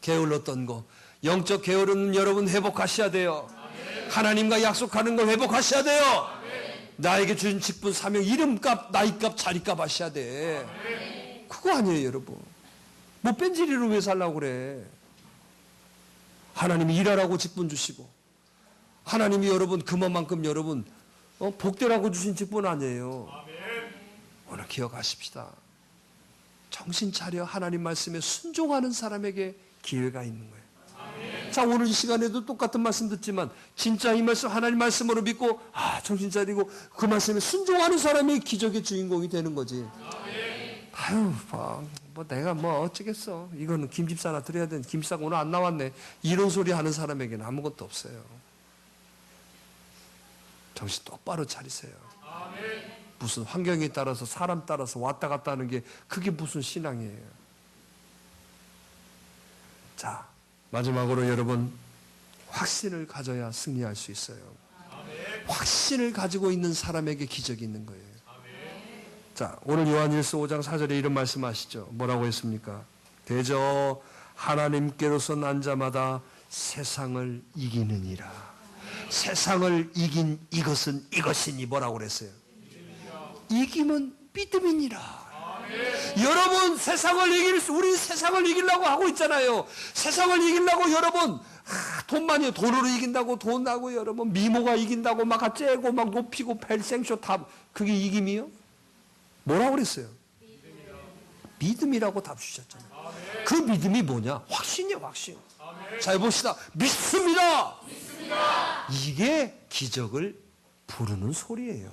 게을렀던 거 영적 게으름 여러분 회복하셔야 돼요. 아멘. 하나님과 약속하는 거 회복하셔야 돼요. 아멘. 나에게 주신 직분 사명 이름값 나이값 자리값 하셔야 돼. 아멘. 그거 아니에요 여러분. 뭐 뺀질이로 왜 살라고 그래? 하나님이 일하라고 직분 주시고 하나님이 여러분 그만큼 여러분 복되라고 주신 직분 아니에요. 오늘 기억하십시다. 정신 차려 하나님 말씀에 순종하는 사람에게 기회가 있는 거예요. 자 오늘 이 시간에도 똑같은 말씀 듣지만 진짜 이 말씀 하나님 말씀으로 믿고 정신 차리고 그 말씀에 순종하는 사람이 기적의 주인공이 되는 거지. 아유 뭐 내가 뭐 어쩌겠어. 이거는 김집사나 드려야 되는 김집사가 오늘 안 나왔네. 이런 소리 하는 사람에게는 아무것도 없어요. 정신 똑바로 차리세요. 무슨 환경에 따라서 사람 따라서 왔다 갔다 하는 게 그게 무슨 신앙이에요. 자 마지막으로 여러분 확신을 가져야 승리할 수 있어요. 확신을 가지고 있는 사람에게 기적이 있는 거예요. 자, 오늘 요한일서 5장 4절에 이런 말씀하시죠. 뭐라고 했습니까? 대저 하나님께로서 난 자마다 세상을 이기느니라. 세상을 이긴 이것이니 뭐라고 그랬어요? 이김은 믿음이니라. 여러분 우리 세상을 이기려고 하고 있잖아요. 세상을 이기려고 여러분 돈으로 이긴다고 돈하고 여러분 미모가 이긴다고 막 째고 막 높이고 펠생쇼 다 그게 이김이요? 뭐라고 그랬어요? 믿음이라고 답 주셨잖아요. 그 믿음이 뭐냐? 확신이에요, 확신. 자, 봅시다. 믿습니다. 이게 기적을 부르는 소리예요.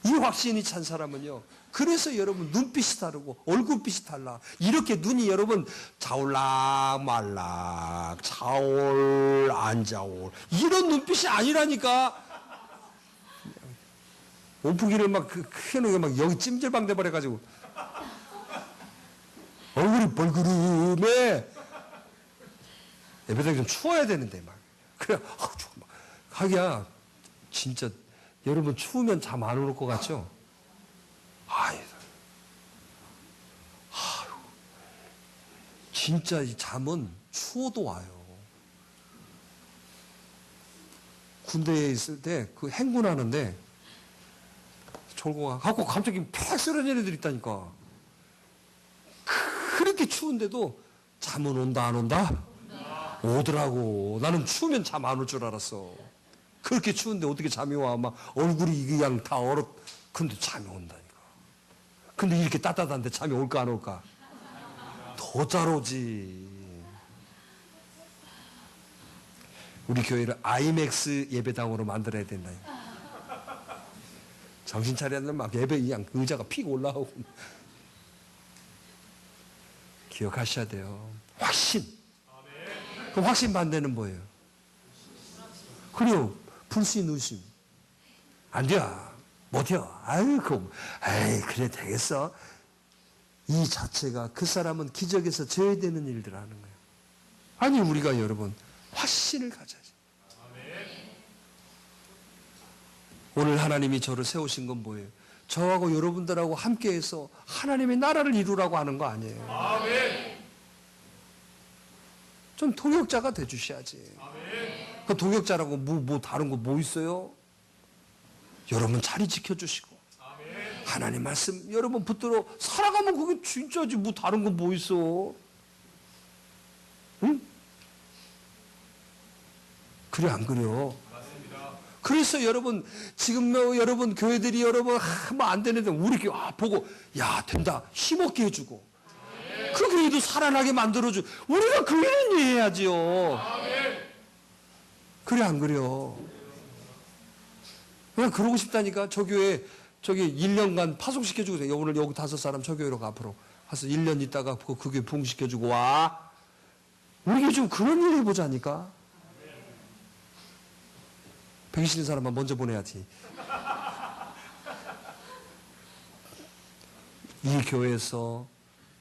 이 확신이 찬 사람은요. 그래서 여러분 눈빛이 다르고 얼굴빛이 달라. 이렇게 눈이 여러분 자올락 말락 자올 안 자올 이런 눈빛이 아니라니까. 온풍기를 막 크게 놓게 막 여기 찜질방 돼버려가지고 얼굴이 벌그름해. 예배당이 좀 추워야 되는데 막 그래 추워 막 하기야. 진짜 여러분 추우면 잠 안 올 것 같죠? 아유 진짜 이 잠은 추워도 와요. 군대에 있을 때 그 행군하는데 졸고 갖고 갑자기 팍 쓰러진 애들이 있다니까. 그렇게 추운데도 잠은 온다 안 온다? 오더라고. 나는 추우면 잠 안 올 줄 알았어. 그렇게 추운데 어떻게 잠이 와? 막 얼굴이 그냥 다 얼어. 근데 잠이 온다니까. 근데 이렇게 따뜻한데 잠이 올까 안 올까? 더 잘 오지. 우리 교회를 아이맥스 예배당으로 만들어야 된다니까. 정신 차리는 막 예배 그냥 의자가 픽 올라오고. 기억하셔야 돼요. 확신. 그럼 확신 반대는 뭐예요? 그래요. 불신, 의심. 안 돼. 못해요. 아이, 그래, 되겠어. 이 자체가 그 사람은 기적에서 제외되는 일들을 하는 거예요. 아니, 우리가 여러분, 확신을 가져야죠. 오늘 하나님이 저를 세우신 건 뭐예요? 저하고 여러분들하고 함께해서 하나님의 나라를 이루라고 하는 거 아니에요. 아멘. 좀 동역자가 돼주셔야지. 아멘. 그 동역자라고 뭐 다른 거 뭐 있어요? 여러분 자리 지켜주시고 아멘. 하나님 말씀 여러분 붙들어 살아가면 그게 진짜지 뭐 다른 거 뭐 있어? 응? 그래 안 그래요? 그래서 여러분 지금 여러분 교회들이 여러분 뭐 안 되는데 우리 교회 보고 야 된다 힘없게 해주고 그 교회도 살아나게 만들어주고 우리가 그 일은 이해해야지요. 그래 안 그래요? 그냥 그러고 싶다니까. 저 교회 저기 1년간 파송시켜주고 오늘 여기 5사람 저 교회로 가 앞으로 가서 1년 있다가 그 교회 부흥시켜주고 와. 우리 교회 좀 그런 일 해보자니까. 병신 사람만 먼저 보내야지. 이 교회에서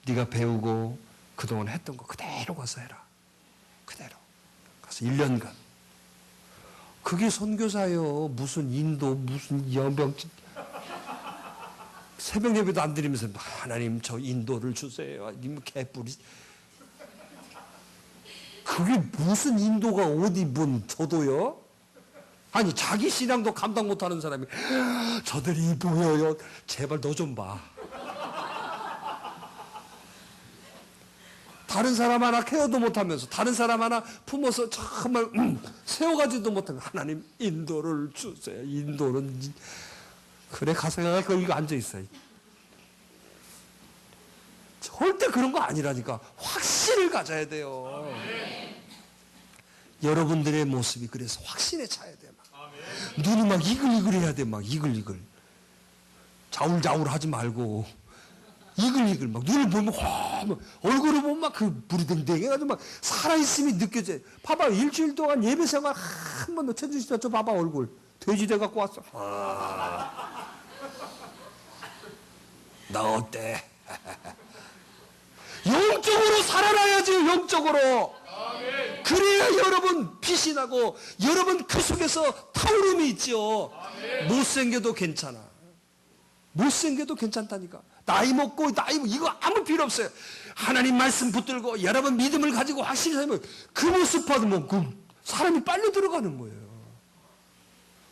네가 배우고 그동안 했던 거 그대로 가서 해라. 그대로. 가서 1년간. 그게 선교사요. 무슨 인도, 무슨 연병. 새벽 예배도 안 드리면서 하나님 저 인도를 주세요. 님 개뿔이. 그게 무슨 인도가 어디 분 저도요? 아니 자기 신앙도 감당 못하는 사람이 저들이 보여요. 제발 너 좀 봐. 다른 사람 하나 케어도 못하면서 다른 사람 하나 품어서 정말 세워가지도 못하면 하나님 인도를 주세요. 인도는 그래 가서 거기 앉아있어. 절대 그런 거 아니라니까. 확신을 가져야 돼요. 여러분들의 모습이 그래서 확신에 차야 돼. 눈이 막 이글이글해야 돼. 막 이글이글. 자울자울 하지 말고 이글이글 막 눈을 보면 막 얼굴을 보면 막 그 물이 댕댕해가지고 막 살아있음이 느껴져. 봐봐 일주일 동안 예배 생활 한 번도 쳐주시다. 저 봐봐 얼굴 돼지 돼 갖고 왔어. 나 어때? 영적으로 살아나야지. 영적으로. 그래야 여러분 빛이 나고 여러분 그 속에서 타오름이 있죠. 못생겨도 괜찮아. 못생겨도 괜찮다니까. 나이 먹고 이거 아무 필요 없어요. 하나님 말씀 붙들고 여러분 믿음을 가지고 확실히 살면 그 모습 받으면 그 사람이 빨려 들어가는 거예요.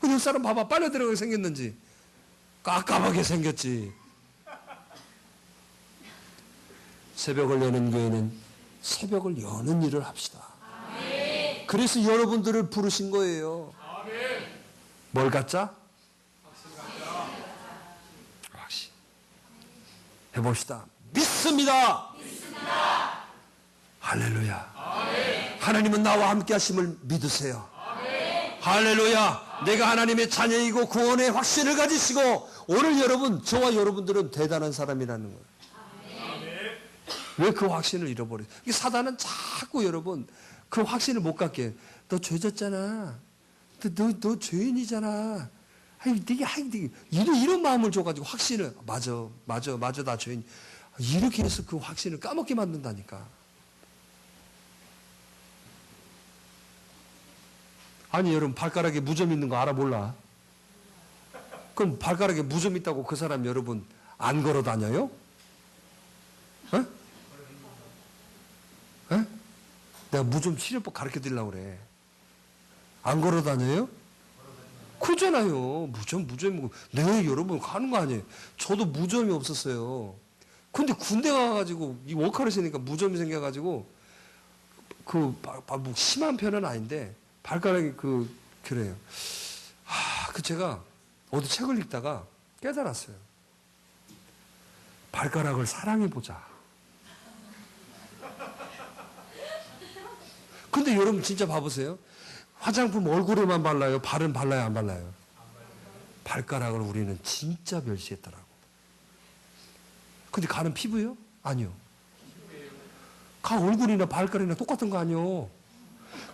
그 사람 봐봐 빨려 들어가게 생겼는지 깝깝하게 생겼지. 새벽을 여는 교회는 새벽을 여는 일을 합시다. 그래서 여러분들을 부르신 거예요. 뭘 갖자? 확신. 해봅시다. 믿습니다. 할렐루야. 하나님은 나와 함께 하심을 믿으세요. 할렐루야. 내가 하나님의 자녀이고 구원의 확신을 가지시고 오늘 여러분 저와 여러분들은 대단한 사람이라는 거예요. 왜 그 확신을 잃어버려요? 사단은 자꾸 여러분 그 확신을 못 갖게 해. 너 죄졌잖아. 너 죄인이잖아. 네가 이런 마음을 줘가지고 확신을 맞아 나 죄인. 이렇게 해서 그 확신을 까먹게 만든다니까. 아니 여러분 발가락에 무좀 있는 거 알아 몰라? 그럼 발가락에 무좀 있다고 그 사람 여러분 안 걸어 다녀요? 어? 어? 내가 무좀 치료법 가르쳐 드리려고 그래. 안 걸어 다녀요? 그러잖아요. 무좀. 네, 여러분 가는 거 아니에요. 저도 무좀이 없었어요. 근데 군대 가가지고 이 워커를 쓰니까 무좀이 생겨가지고 뭐 심한 편은 아닌데 발가락이 그래요. 제가 어디 책을 읽다가 깨달았어요. 발가락을 사랑해보자. 근데 여러분 진짜 봐보세요. 화장품 얼굴에만 발라요? 발은 발라요? 안 발라요? 발가락을 우리는 진짜 멸시했더라고. 근데 가는 피부요? 아니요. 가 얼굴이나 발가락이나 똑같은 거 아니요.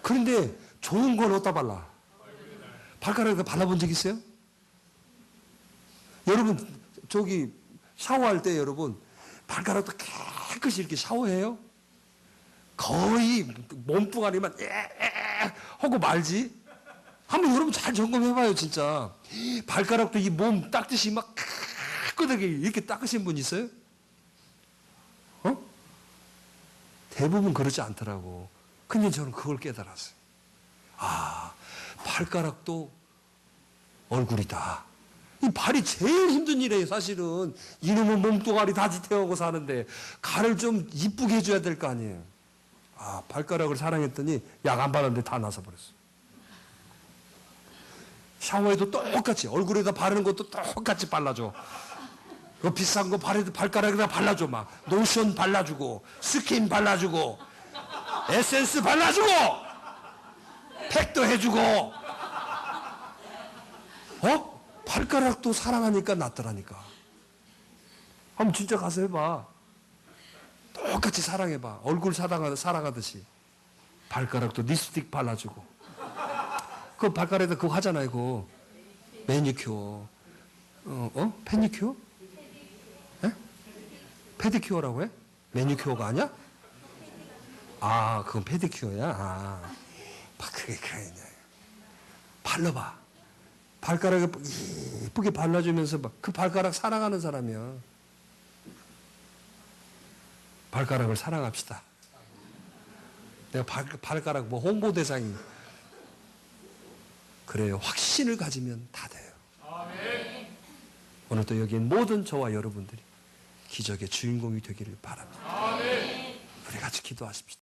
그런데 좋은 건 어디다 발라? 발가락에다 발라본 적 있어요? 여러분 저기 샤워할 때 여러분 발가락도 깨끗이 이렇게 샤워해요? 거의 몸뚱아리만 하고 말지. 한번 여러분 잘 점검해봐요 진짜. 발가락도 이 몸 닦듯이 막 깨끗하게 이렇게 닦으신 분 있어요? 대부분 그러지 않더라고. 근데 저는 그걸 깨달았어요. 발가락도 얼굴이다. 이 발이 제일 힘든 일이에요 사실은. 이놈은 몸뚱아리 다 지탱하고 사는데 가를 좀 이쁘게 해줘야 될 거 아니에요. 발가락을 사랑했더니 약 안 바르는데 다 나서 버렸어요. 샤워해도 똑같이 얼굴에다 바르는 것도 똑같이 발라줘. 그 비싼 거 발가락에다 발라줘. 막 로션 발라주고 스킨 발라주고 에센스 발라주고 팩도 해주고. 발가락도 사랑하니까 낫더라니까. 한번 진짜 가서 해봐. 똑같이 사랑해봐. 얼굴 사랑하듯이. 발가락도 립스틱 발라주고. 그 발가락에다 그거 하잖아요. 그거. 매니큐어. 페니큐어? 예? 페디큐어라고 해? 매니큐어가 아니야? 그건 페디큐어야? 그게 발라봐. 발가락에 예쁘게 발라주면서 그 발가락 사랑하는 사람이야. 발가락을 사랑합시다. 내가 발가락 홍보대상이. 그래요. 확신을 가지면 다 돼요. 오늘도 여기 모든 저와 여러분들이 기적의 주인공이 되기를 바랍니다. 우리 같이 기도하십시다.